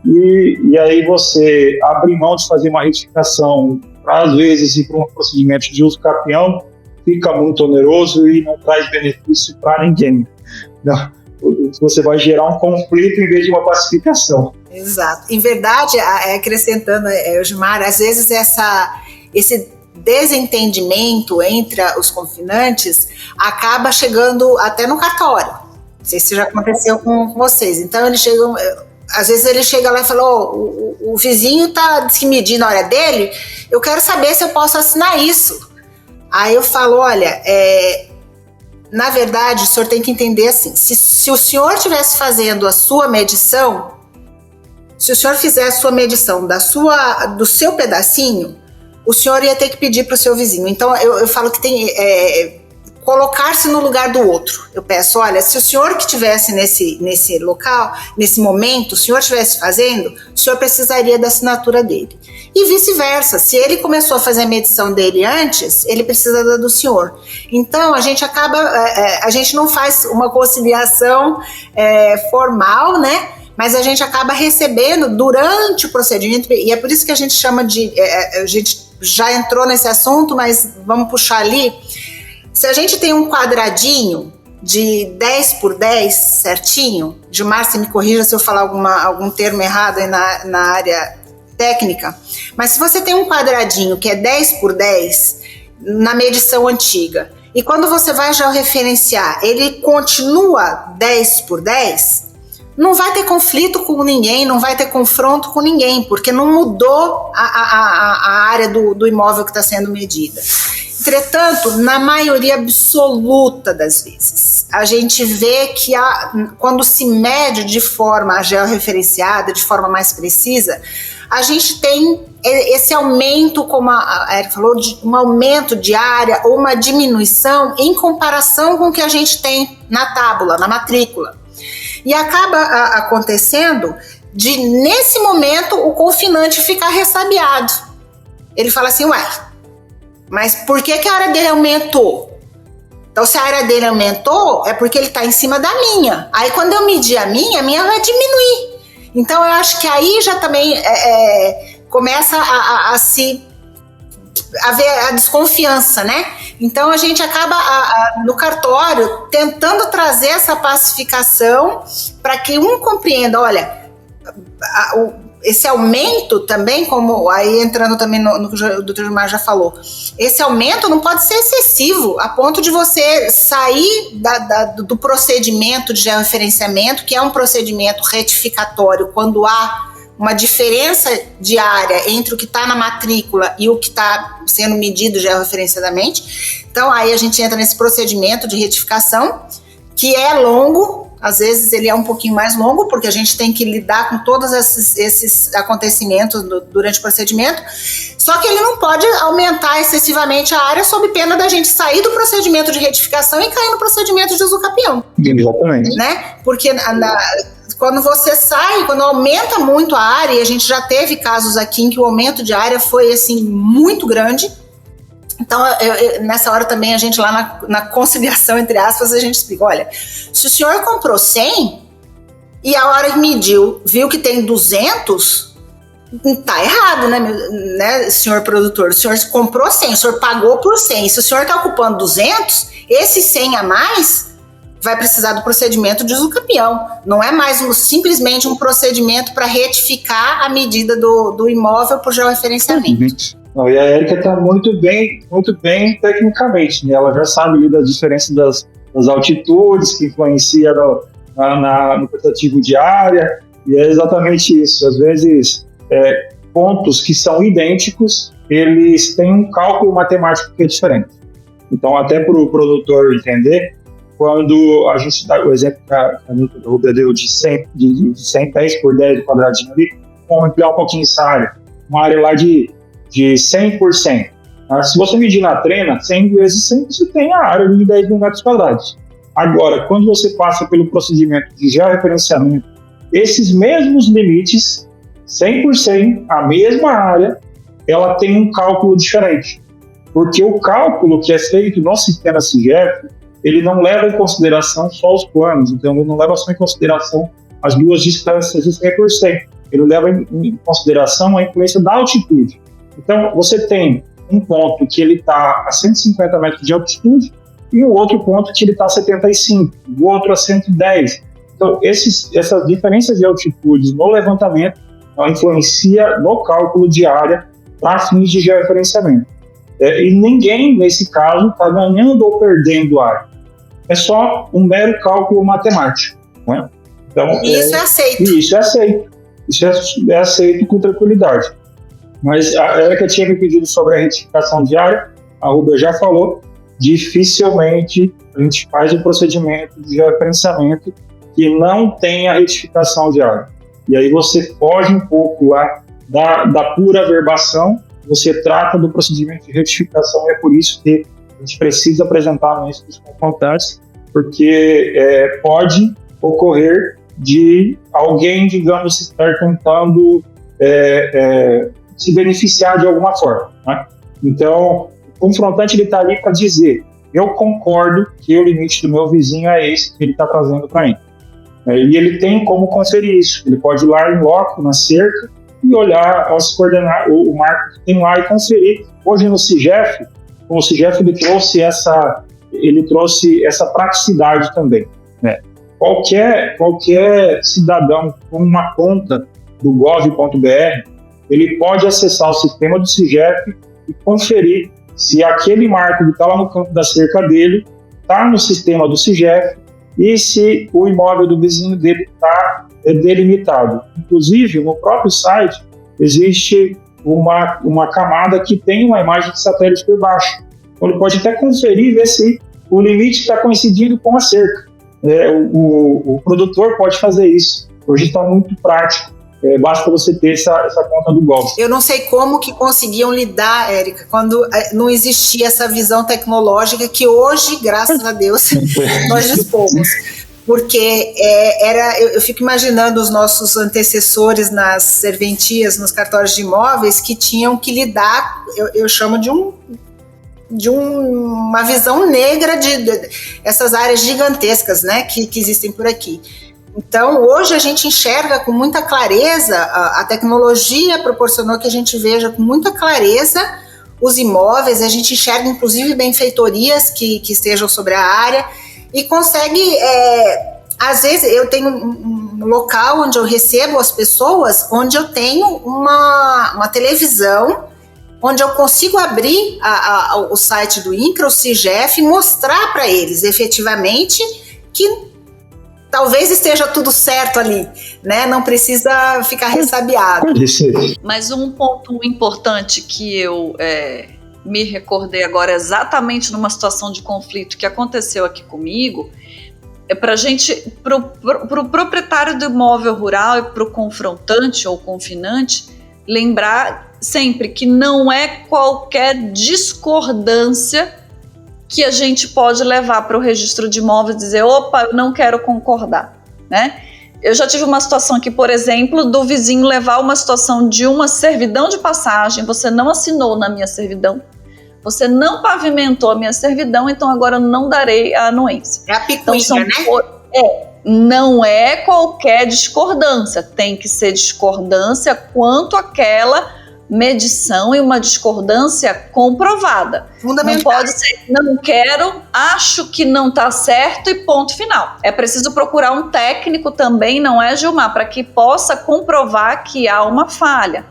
E aí você abre mão de fazer uma retificação, para às vezes ir para um procedimento de uso capião, fica muito oneroso e não traz benefício para ninguém. Não, você vai gerar um conflito em vez de uma pacificação. Exato. Em verdade, acrescentando, Gilmar, às vezes esse desentendimento entre os confinantes acaba chegando até no cartório. Não sei se já aconteceu com vocês. Então, às vezes ele chega lá e fala, o vizinho diz que medindo a área dele, eu quero saber se eu posso assinar isso. Aí eu falo, olha, na verdade, o senhor tem que entender assim, se o senhor estivesse fazendo a sua medição, se o senhor fizer a sua medição do seu pedacinho, o senhor ia ter que pedir para o seu vizinho. Então, eu falo que tem colocar-se no lugar do outro. Eu peço, olha, se o senhor que estivesse nesse local, nesse momento, o senhor estivesse fazendo, o senhor precisaria da assinatura dele. E vice-versa, se ele começou a fazer a medição dele antes, ele precisa da do senhor. Então, a gente a gente não faz uma conciliação formal, né? Mas a gente acaba recebendo durante o procedimento, e é por isso que a gente chama a gente já entrou nesse assunto, mas vamos puxar ali. Se a gente tem um quadradinho de 10 por 10 certinho, Gilmar, você me corrija se eu falar algum termo errado aí na área técnica, mas se você tem um quadradinho que é 10 por 10 na medição antiga, e quando você vai georreferenciar, ele continua 10 por 10, não vai ter conflito com ninguém, não vai ter confronto com ninguém, porque não mudou a área do imóvel que está sendo medida. Entretanto, na maioria absoluta das vezes, a gente vê que quando se mede de forma georreferenciada, de forma mais precisa, a gente tem esse aumento, como a Érica falou, um aumento de área ou uma diminuição em comparação com o que a gente tem na tábula, na matrícula. E acaba acontecendo nesse momento, o confinante ficar ressabiado. Ele fala assim, mas por que a área dele aumentou? Então, se a área dele aumentou, é porque ele está em cima da minha. Aí, quando eu medir a minha vai diminuir. Então, eu acho que aí já também começa a ver a desconfiança, né? Então, a gente acaba, no cartório, tentando trazer essa pacificação para que um compreenda, olha, esse aumento também, como aí entrando também no que o Dr. Gilmar já falou, esse aumento não pode ser excessivo a ponto de você sair do procedimento de georreferenciamento, que é um procedimento retificatório, quando há uma diferença de área entre o que está na matrícula e o que está sendo medido georreferenciadamente. Então, aí a gente entra nesse procedimento de retificação, que é longo. Às vezes ele é um pouquinho mais longo, porque a gente tem que lidar com todos esses acontecimentos durante o procedimento, só que ele não pode aumentar excessivamente a área sob pena da gente sair do procedimento de retificação e cair no procedimento de usucapião. Exatamente. Né? Porque quando você sai, quando aumenta muito a área, e a gente já teve casos aqui em que o aumento de área foi assim, muito grande. Então, nessa hora também a gente lá na conciliação, entre aspas, a gente explica, olha, se o senhor comprou 100 e a hora que mediu, viu que tem 200, tá errado, né, senhor produtor? O senhor comprou 100, o senhor pagou por 100. Se o senhor está ocupando 200, esse 100 a mais vai precisar do procedimento de usucapião. Não é mais simplesmente um procedimento para retificar a medida do imóvel por georreferenciamento. Não, e a Érica está muito bem tecnicamente, né? Ela já sabe ali das diferenças das altitudes que influencia no quantitativo de área, e é exatamente isso. Às vezes, pontos que são idênticos, eles têm um cálculo matemático que é diferente. Então, até para o produtor entender, quando a gente dá o exemplo que a Rubia deu de 110 por 10 quadradinho ali, vamos ampliar um pouquinho essa área. Uma área lá de 100%. Se você medir na trena, 100 vezes 100, você tem a área de 10 mil metros quadrados. Agora, quando você passa pelo procedimento de georreferenciamento, esses mesmos limites, 100%, a mesma área, ela tem um cálculo diferente. Porque o cálculo que é feito no sistema CIGEF, ele não leva em consideração só os planos, então ele não leva só em consideração as duas distâncias de 100%. Ele leva em consideração a influência da altitude. Então, você tem um ponto que ele está a 150 metros de altitude e um outro ponto que ele está a 75, o outro a 110. Então, essas diferenças de altitudes no levantamento influencia no cálculo de área para fins de georreferenciamento. E ninguém, nesse caso, está ganhando ou perdendo área. é só um mero cálculo matemático. Não é? Então, isso é aceito. Isso é aceito. Isso é aceito com tranquilidade. Mas a Érica tinha me pedido sobre a retificação diária, a Rúbia já falou, dificilmente a gente faz um procedimento de georreferenciamento que não tenha retificação diária. E aí você foge um pouco lá da pura verbação, você trata do procedimento de retificação, e é por isso que a gente precisa apresentar no início dos confrontantes, porque pode ocorrer de alguém, digamos, estar tentando se beneficiar de alguma forma, né? Então, o confrontante está ali para dizer: eu concordo que o limite do meu vizinho é esse que ele está trazendo para mim. E ele tem como conferir isso. Ele pode ir lá em loco, na cerca, e olhar as coordenadas, o marco que tem lá e conferir. Hoje no CIGEF, o CIGEF ele trouxe essa praticidade também, né? Qualquer cidadão com uma conta do gov.br, ele pode acessar o sistema do CIGEF e conferir se aquele marco que está lá no campo da cerca dele está no sistema do CIGEF e se o imóvel do vizinho dele está delimitado. Inclusive, no próprio site existe uma camada que tem uma imagem de satélite por baixo. Então, ele pode até conferir e ver se o limite está coincidindo com a cerca. O produtor pode fazer isso. Hoje está muito prático. Basta você ter essa conta do Gov. Eu não sei como que conseguiam lidar, Érica, quando não existia essa visão tecnológica que hoje, graças a Deus, nós dispomos. Porque eu fico imaginando os nossos antecessores nas serventias, nos cartórios de imóveis, que tinham que lidar, eu chamo de uma visão negra de essas áreas gigantescas, né, que existem por aqui. Então, hoje a gente enxerga com muita clareza, a tecnologia proporcionou que a gente veja com muita clareza os imóveis, a gente enxerga inclusive benfeitorias que estejam sobre a área e consegue, às vezes eu tenho um local onde eu recebo as pessoas, onde eu tenho uma televisão, onde eu consigo abrir o site do INCRA, o CIGEF, e mostrar para eles efetivamente que talvez esteja tudo certo ali, né? Não precisa ficar ressabiado. Mas um ponto importante que eu me recordei agora, exatamente numa situação de conflito que aconteceu aqui comigo, é para o proprietário do imóvel rural e para o confrontante ou confinante, lembrar sempre que não é qualquer discordância que a gente pode levar para o registro de imóveis e dizer: opa, eu não quero concordar, né? Eu já tive uma situação aqui, por exemplo, do vizinho levar uma situação de uma servidão de passagem, você não assinou na minha servidão, você não pavimentou a minha servidão, então agora eu não darei a anuência. É a picuinha, então, né? Não é qualquer discordância, tem que ser discordância quanto àquela medição e uma discordância comprovada. Fundamental. Não pode ser, não quero, acho que não está certo e ponto final. É preciso procurar um técnico também, não é, Gilmar, para que possa comprovar que há uma falha.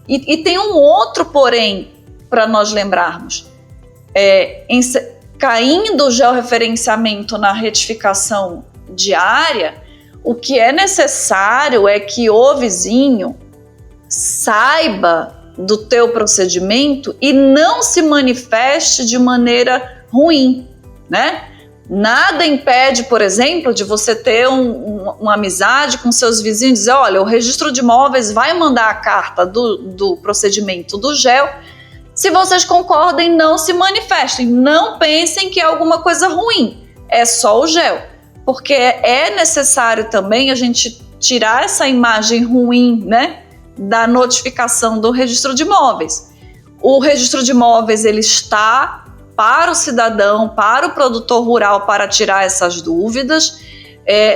E tem um outro porém para nós lembrarmos. Caindo o georreferenciamento na retificação diária, o que é necessário é que o vizinho saiba do teu procedimento e não se manifeste de maneira ruim, né? Nada impede, por exemplo, de você ter uma amizade com seus vizinhos e dizer: olha, o registro de imóveis vai mandar a carta do procedimento do GEL. Se vocês concordem, não se manifestem, não pensem que é alguma coisa ruim, é só o GEL, porque é necessário também a gente tirar essa imagem ruim, né, da notificação do registro de imóveis. O registro de imóveis, ele está para o cidadão, para o produtor rural, para tirar essas dúvidas.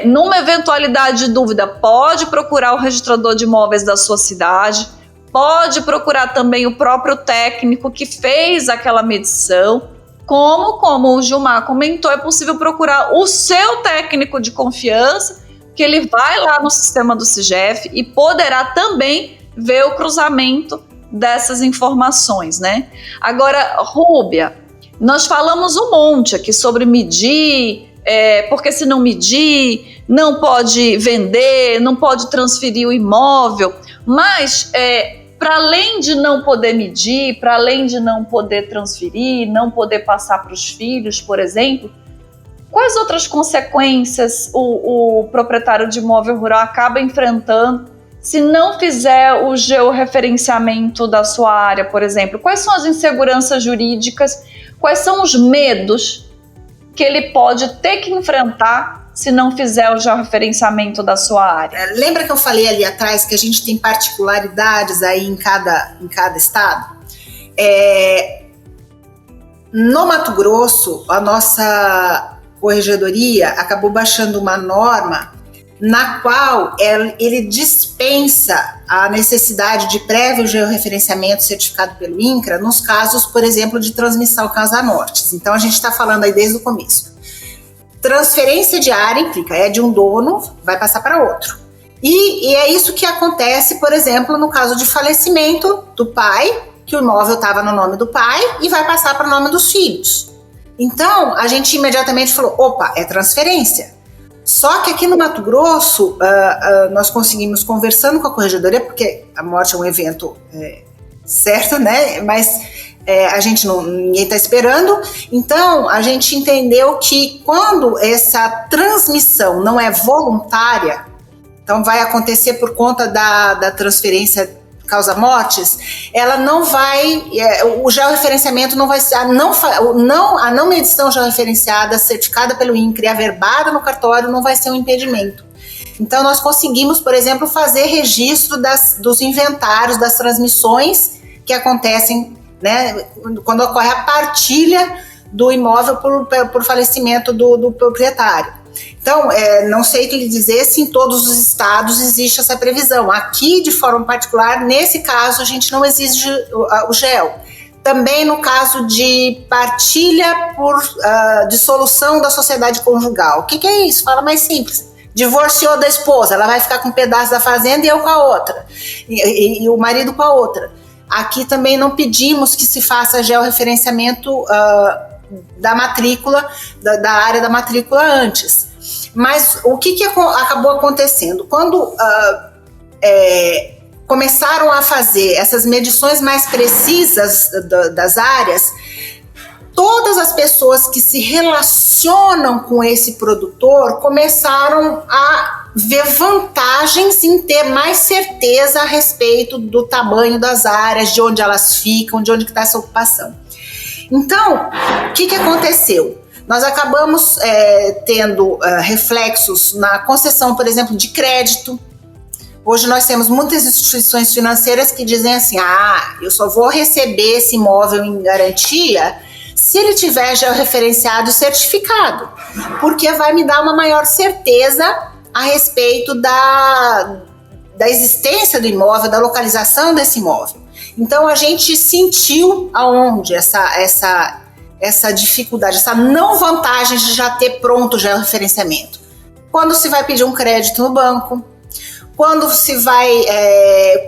Numa eventualidade de dúvida, pode procurar o registrador de imóveis da sua cidade, pode procurar também o próprio técnico que fez aquela medição. Como o Gilmar comentou, é possível procurar o seu técnico de confiança, que ele vai lá no sistema do CIGEF e poderá também ver o cruzamento dessas informações, né? Agora, Rúbia, nós falamos um monte aqui sobre medir porque se não medir, não pode vender, não pode transferir o imóvel. Mas, para além de não poder medir, para além de não poder transferir, não poder passar para os filhos, por exemplo, quais outras consequências o proprietário de imóvel rural acaba enfrentando se não fizer o georreferenciamento da sua área, por exemplo? Quais são as inseguranças jurídicas? Quais são os medos que ele pode ter que enfrentar se não fizer o georreferenciamento da sua área? Lembra que eu falei ali atrás que a gente tem particularidades aí em cada estado? No Mato Grosso, a nossa corregedoria acabou baixando uma norma na qual ele dispensa a necessidade de prévio georreferenciamento certificado pelo INCRA nos casos, por exemplo, de transmissão causa-mortes. Então, a gente está falando aí desde o começo. Transferência de área implica, de um dono, vai passar para outro. E é isso que acontece, por exemplo, no caso de falecimento do pai, que o imóvel estava no nome do pai e vai passar para o nome dos filhos. Então, a gente imediatamente falou, opa, é transferência. Só que aqui no Mato Grosso, nós conseguimos, conversando com a corregedoria, porque a morte é um evento certo, né? Mas ninguém está esperando. Então, a gente entendeu que quando essa transmissão não é voluntária, então vai acontecer por conta da transferência causa-mortes, ela não vai, o georreferenciamento não vai ser, a não medição georreferenciada, certificada pelo INCRA e averbada no cartório, não vai ser um impedimento. Então, nós conseguimos, por exemplo, fazer registro dos inventários, das transmissões que acontecem, né, quando ocorre a partilha do imóvel por falecimento do proprietário. Então, não sei lhe dizer se em todos os estados existe essa previsão. Aqui, de forma particular, nesse caso, a gente não exige o GEL. Também no caso de partilha por dissolução da sociedade conjugal. O que é isso? Fala mais simples. Divorciou da esposa, ela vai ficar com um pedaço da fazenda e eu com a outra. E o marido com a outra. Aqui também não pedimos que se faça georreferenciamento da matrícula, da área da matrícula antes. Mas o que acabou acontecendo? Quando começaram a fazer essas medições mais precisas das áreas, todas as pessoas que se relacionam com esse produtor começaram a ver vantagens em ter mais certeza a respeito do tamanho das áreas, de onde elas ficam, de onde está essa ocupação. Então, o que aconteceu? Nós acabamos tendo reflexos na concessão, por exemplo, de crédito. Hoje nós temos muitas instituições financeiras que dizem assim, eu só vou receber esse imóvel em garantia se ele tiver georreferenciado e certificado, porque vai me dar uma maior certeza a respeito da existência do imóvel, da localização desse imóvel. Então, a gente sentiu aonde essa dificuldade, essa não vantagem de já ter pronto o georreferenciamento. Quando se vai pedir um crédito no banco, quando se vai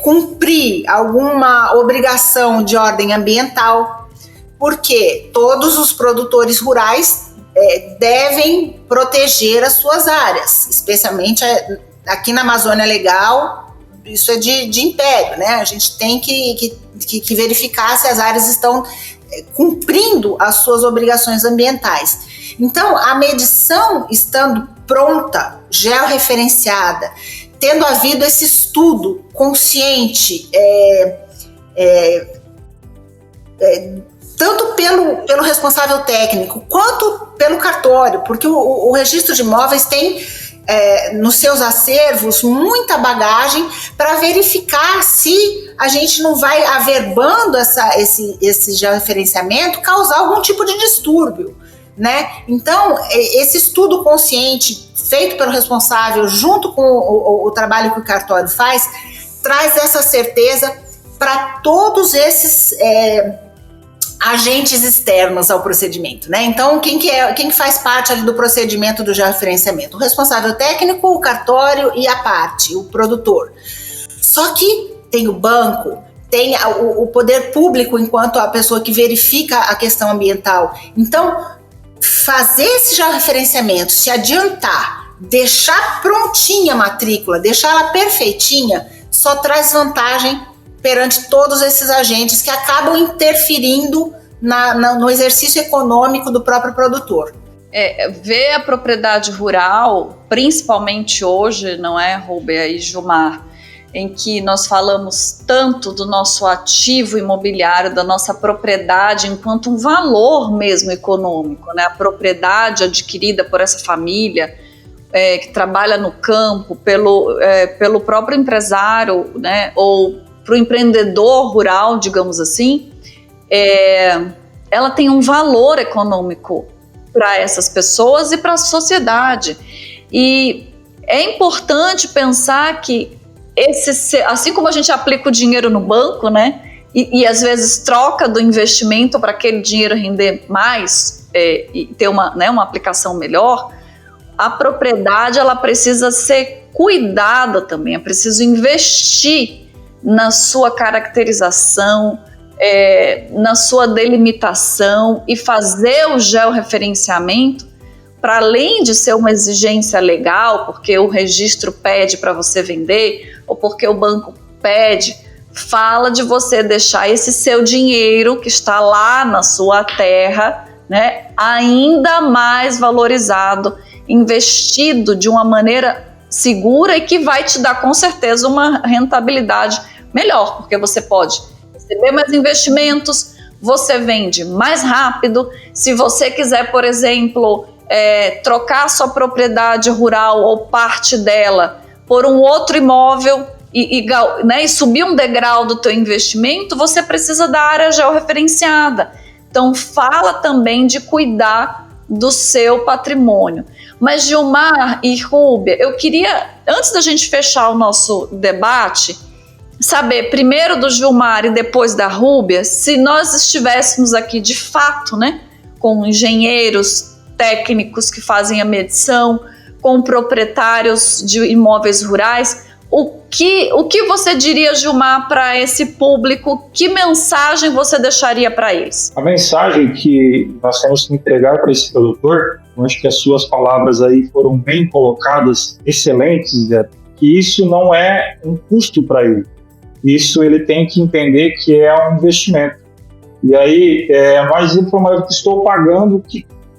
cumprir alguma obrigação de ordem ambiental, porque todos os produtores rurais devem proteger as suas áreas, especialmente aqui na Amazônia Legal, isso é de império, né? A gente tem que verificar se as áreas estão cumprindo as suas obrigações ambientais. Então, a medição estando pronta, georreferenciada, tendo havido esse estudo consciente, tanto pelo responsável técnico quanto pelo cartório, porque o registro de imóveis tem nos seus acervos muita bagagem para verificar se a gente não vai, averbando esse georreferenciamento, causar algum tipo de distúrbio, né? Então, esse estudo consciente feito pelo responsável junto com o trabalho que o cartório faz, traz essa certeza para todos esses agentes externos ao procedimento, né? Então, quem faz parte ali do procedimento do georreferenciamento? O responsável técnico, o cartório e a parte, o produtor. Só que tem o banco, tem o poder público enquanto a pessoa que verifica a questão ambiental. Então, fazer esse georreferenciamento, se adiantar, deixar prontinha a matrícula, deixar ela perfeitinha, só traz vantagem perante todos esses agentes que acabam interferindo no exercício econômico do próprio produtor. Ver a propriedade rural, principalmente hoje, não é, Rubem e Gilmar, em que nós falamos tanto do nosso ativo imobiliário, da nossa propriedade enquanto um valor mesmo econômico, né? A propriedade adquirida por essa família que trabalha no campo, pelo próprio empresário, né? Ou para o empreendedor rural, digamos assim, ela tem um valor econômico para essas pessoas e para a sociedade. E é importante pensar que assim como a gente aplica o dinheiro no banco, né, e às vezes troca do investimento para aquele dinheiro render mais e ter uma aplicação melhor, a propriedade ela precisa ser cuidada também, é preciso investir na sua caracterização, na sua delimitação e fazer o georreferenciamento para além de ser uma exigência legal, porque o registro pede para você vender, ou porque o banco pede, fala de você deixar esse seu dinheiro que está lá na sua terra, né, ainda mais valorizado, investido de uma maneira segura e que vai te dar com certeza uma rentabilidade melhor, porque você pode receber mais investimentos, você vende mais rápido. Se você quiser, por exemplo, trocar sua propriedade rural ou parte dela por um outro imóvel e subir um degrau do teu investimento, você precisa da área georreferenciada. Então fala também de cuidar do seu patrimônio. Mas Gilmar e Rúbia, eu queria, antes da gente fechar o nosso debate, saber primeiro do Gilmar e depois da Rúbia, se nós estivéssemos aqui de fato, né, com engenheiros técnicos que fazem a medição, com proprietários de imóveis rurais, o que você diria, Gilmar, para esse público? Que mensagem você deixaria para eles? A mensagem que nós temos que entregar para esse produtor, eu acho que as suas palavras aí foram bem colocadas, excelentes, que isso não é um custo para ele. Isso ele tem que entender que é um investimento. E aí, mais informação que estou pagando,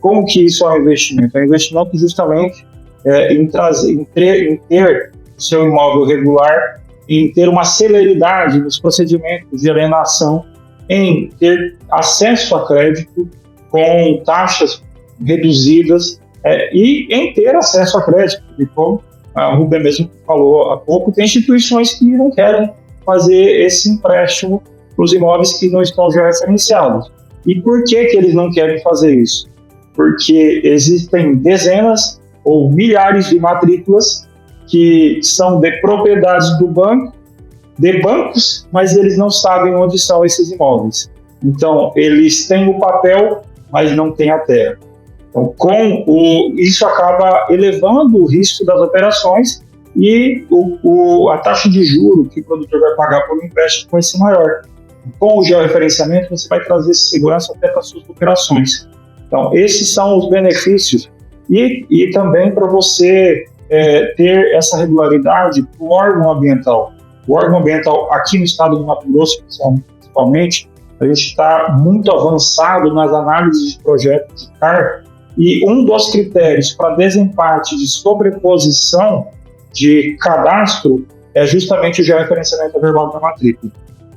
como que isso é um investimento? É um investimento justamente em ter o seu imóvel regular, em ter uma celeridade nos procedimentos de alienação, em ter acesso a crédito com taxas reduzidas e em ter acesso a crédito. E como a Rubem mesmo falou há pouco, tem instituições que não querem fazer esse empréstimo para os imóveis que não estão já referenciados. E por que eles não querem fazer isso? Porque existem dezenas ou milhares de matrículas que são de propriedades do banco, de bancos, mas eles não sabem onde são esses imóveis. Então, eles têm o papel, mas não têm a terra. Então, isso acaba elevando o risco das operações e a taxa de juros que o produtor vai pagar por um empréstimo vai ser maior. Com o georreferenciamento, você vai trazer segurança até para as suas operações. Então, esses são os benefícios. E também para você ter essa regularidade para o órgão ambiental. O órgão ambiental aqui no estado do Mato Grosso, principalmente, a gente está muito avançado nas análises de projetos de CAR, e um dos critérios para desempate de sobreposição de cadastro é justamente o georreferenciamento averbado da matrícula.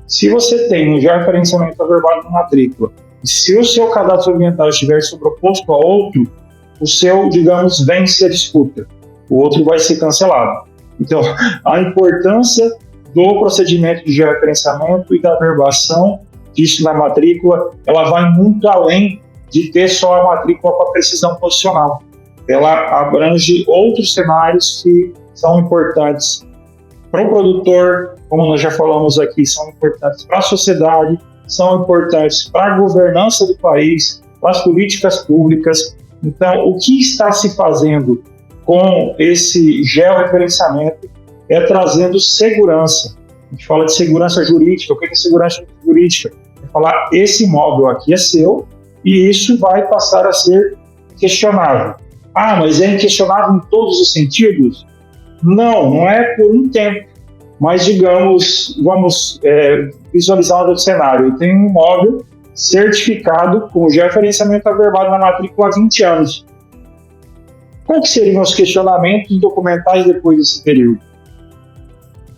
Se você tem um georreferenciamento averbado da matrícula, e se o seu cadastro ambiental estiver sobreposto a outro, o seu, digamos, vence a disputa. O outro vai ser cancelado. Então, a importância do procedimento de georreferenciamento e da averbação disso na matrícula, ela vai muito além de ter só a matrícula com a precisão posicional. Ela abrange outros cenários que são importantes para o produtor, como nós já falamos aqui, são importantes para a sociedade, são importantes para a governança do país, para as políticas públicas. Então, o que está se fazendo com esse georreferenciamento é trazendo segurança. A gente fala de segurança jurídica. O que é segurança jurídica? É falar, esse imóvel aqui é seu e isso vai passar a ser questionável. Ah, mas é inquestionável em todos os sentidos? Não é por um tempo. Mas, digamos, vamos visualizar outro cenário. Eu tenho um imóvel certificado com georreferenciamento averbado na matrícula há 20 anos. Qual que seriam os questionamentos documentais depois desse período?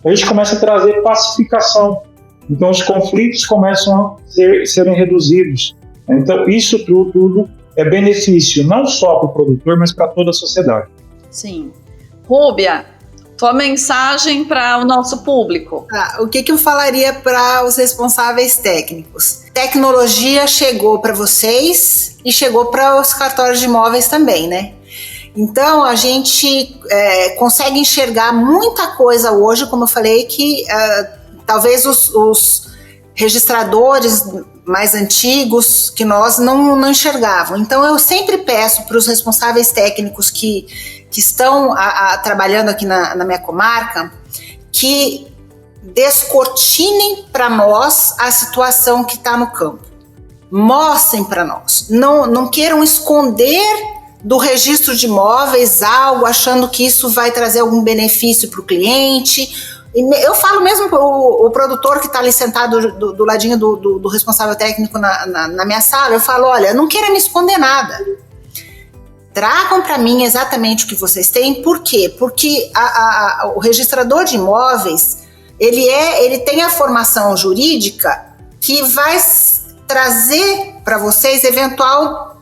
A gente começa a trazer pacificação. Então, os conflitos começam a serem reduzidos. Então, isso tudo é benefício, não só para o produtor, mas para toda a sociedade. Sim. Rúbia, tua mensagem para o nosso público. O que eu falaria para os responsáveis técnicos? Tecnologia chegou para vocês e chegou para os cartórios de imóveis também, né? Então, a gente consegue enxergar muita coisa hoje, como eu falei, que talvez os registradores mais antigos que nós não enxergavam. Então, eu sempre peço para os responsáveis técnicos que estão trabalhando aqui na minha comarca que descortinem para nós a situação que está no campo. Mostrem para nós. Não queiram esconder do registro de imóveis algo, achando que isso vai trazer algum benefício para o cliente. Eu falo mesmo o produtor que está ali sentado do ladinho do responsável técnico na minha sala, eu falo, olha, não queira me esconder nada. Tragam para mim exatamente o que vocês têm. Por quê? Porque o registrador de imóveis, ele tem a formação jurídica que vai trazer para vocês eventual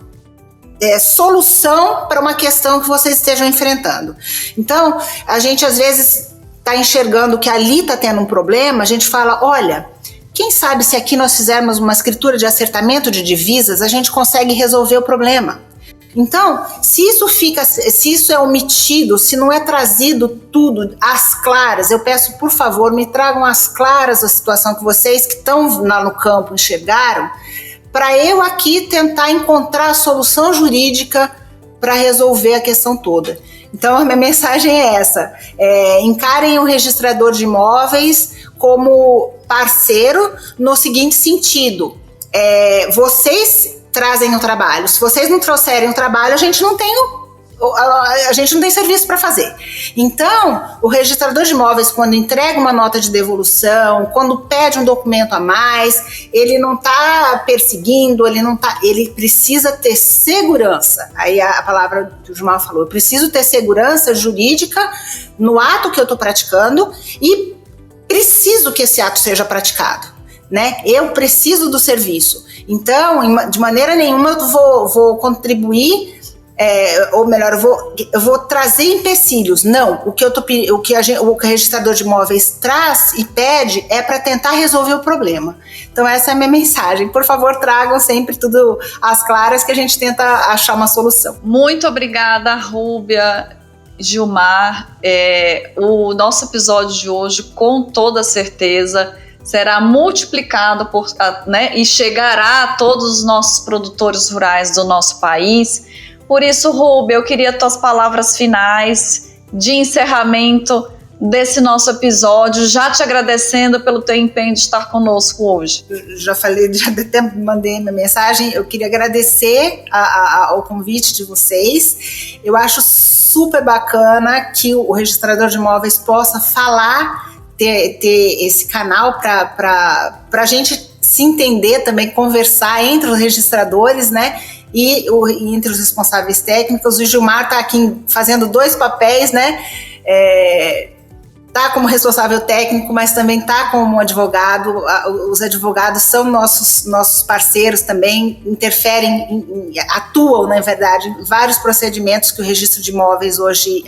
solução para uma questão que vocês estejam enfrentando. Então, a gente às vezes está enxergando que ali está tendo um problema, a gente fala, olha, quem sabe se aqui nós fizermos uma escritura de acertamento de divisas, a gente consegue resolver o problema. Então, se isso é omitido, se não é trazido tudo às claras, eu peço, por favor, me tragam às claras a situação que vocês que estão lá no campo enxergaram, para eu aqui tentar encontrar a solução jurídica para resolver a questão toda. Então, a minha mensagem é essa. Encarem o registrador de imóveis como parceiro no seguinte sentido. Vocês trazem o trabalho. Se vocês não trouxerem o trabalho, a gente não tem serviço para fazer. Então, o registrador de imóveis, quando entrega uma nota de devolução, quando pede um documento a mais, ele não está perseguindo, ele precisa ter segurança. Aí a palavra que o Gilmar falou, eu preciso ter segurança jurídica no ato que eu estou praticando e preciso que esse ato seja praticado, né? Eu preciso do serviço. Então, de maneira nenhuma eu vou contribuir, ou melhor, eu vou trazer empecilhos. Não, o que o registrador de imóveis traz e pede é para tentar resolver o problema. Então, essa é a minha mensagem. Por favor, tragam sempre tudo às claras que a gente tenta achar uma solução. Muito obrigada, Rúbia, Gilmar. O nosso episódio de hoje, com toda certeza, será multiplicado e chegará a todos os nossos produtores rurais do nosso país. Por isso, Rúbia, eu queria tuas palavras finais de encerramento desse nosso episódio, já te agradecendo pelo teu empenho de estar conosco hoje. Eu já falei, já até mandei minha mensagem, eu queria agradecer ao convite de vocês. Eu acho super bacana que o registrador de imóveis possa falar, ter esse canal para a gente se entender também, conversar entre os registradores, né? E entre os responsáveis técnicos. O Gilmar está aqui fazendo dois papéis, né? Está como responsável técnico, mas também está como advogado. Os advogados são nossos parceiros também, interferem, atuam, na verdade, em vários procedimentos que o registro de imóveis hoje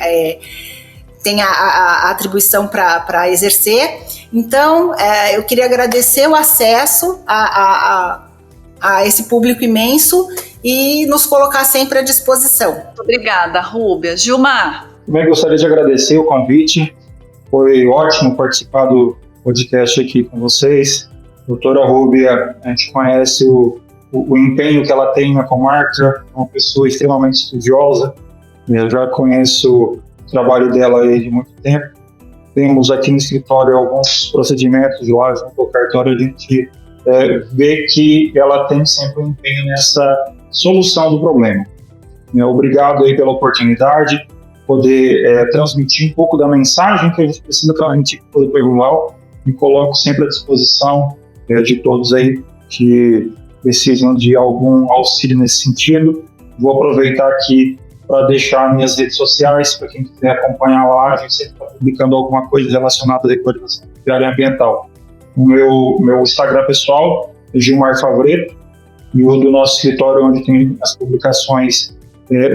tem a atribuição para exercer. Então, eu queria agradecer o acesso a esse público imenso e nos colocar sempre à disposição. Obrigada, Rúbia. Gilmar? Também gostaria de agradecer o convite. Foi ótimo participar do podcast aqui com vocês. Doutora Rúbia, a gente conhece o empenho que ela tem na comarca, é uma pessoa extremamente estudiosa. Eu já conheço o trabalho dela aí de muito tempo. Temos aqui no escritório alguns procedimentos lá junto ao cartório, a gente vê que ela tem sempre um empenho nessa solução do problema. Obrigado aí pela oportunidade, poder transmitir um pouco da mensagem que a gente precisa transmitir para o produtor rural, e coloco sempre à disposição de todos aí que precisam de algum auxílio nesse sentido. Vou aproveitar aqui para deixar minhas redes sociais, para quem quiser acompanhar lá, a gente sempre está publicando alguma coisa relacionada à declaração de área ambiental. O meu Instagram pessoal é Gilmar Favreto, e o do nosso escritório, onde tem as publicações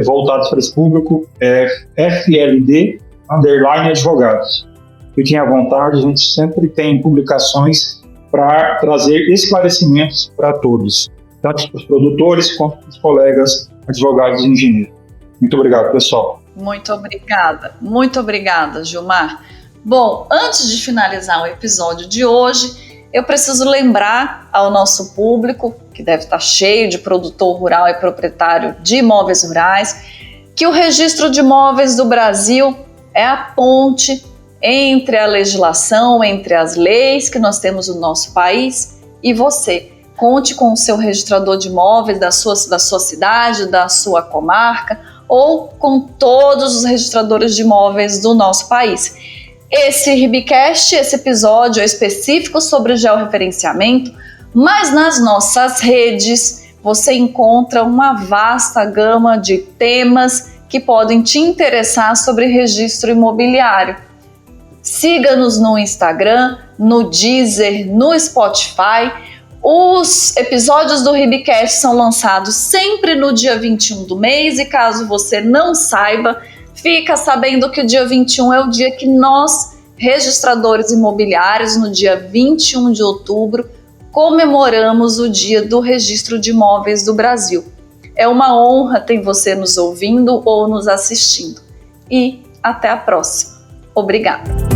voltadas para esse público, é FLD_advogados. Fiquem à vontade, a gente sempre tem publicações para trazer esclarecimentos para todos, tanto para os produtores quanto para os colegas advogados e engenheiros. Muito obrigado, pessoal. Muito obrigada, Gilmar. Bom, antes de finalizar o episódio de hoje, eu preciso lembrar ao nosso público, que deve estar cheio de produtor rural e proprietário de imóveis rurais, que o Registro de Imóveis do Brasil é a ponte entre a legislação, entre as leis que nós temos no nosso país e você. Conte com o seu registrador de imóveis da sua cidade, da sua comarca, ou com todos os registradores de imóveis do nosso país. Esse Ribcast, esse episódio é específico sobre georreferenciamento, mas nas nossas redes você encontra uma vasta gama de temas que podem te interessar sobre registro imobiliário. Siga-nos no Instagram, no Deezer, no Spotify. Os episódios do Ribcast são lançados sempre no dia 21 do mês e caso você não saiba, fica sabendo que o dia 21 é o dia que nós, registradores imobiliários, no dia 21 de outubro, comemoramos o Dia do Registro de Imóveis do Brasil. É uma honra ter você nos ouvindo ou nos assistindo. E até a próxima. Obrigada!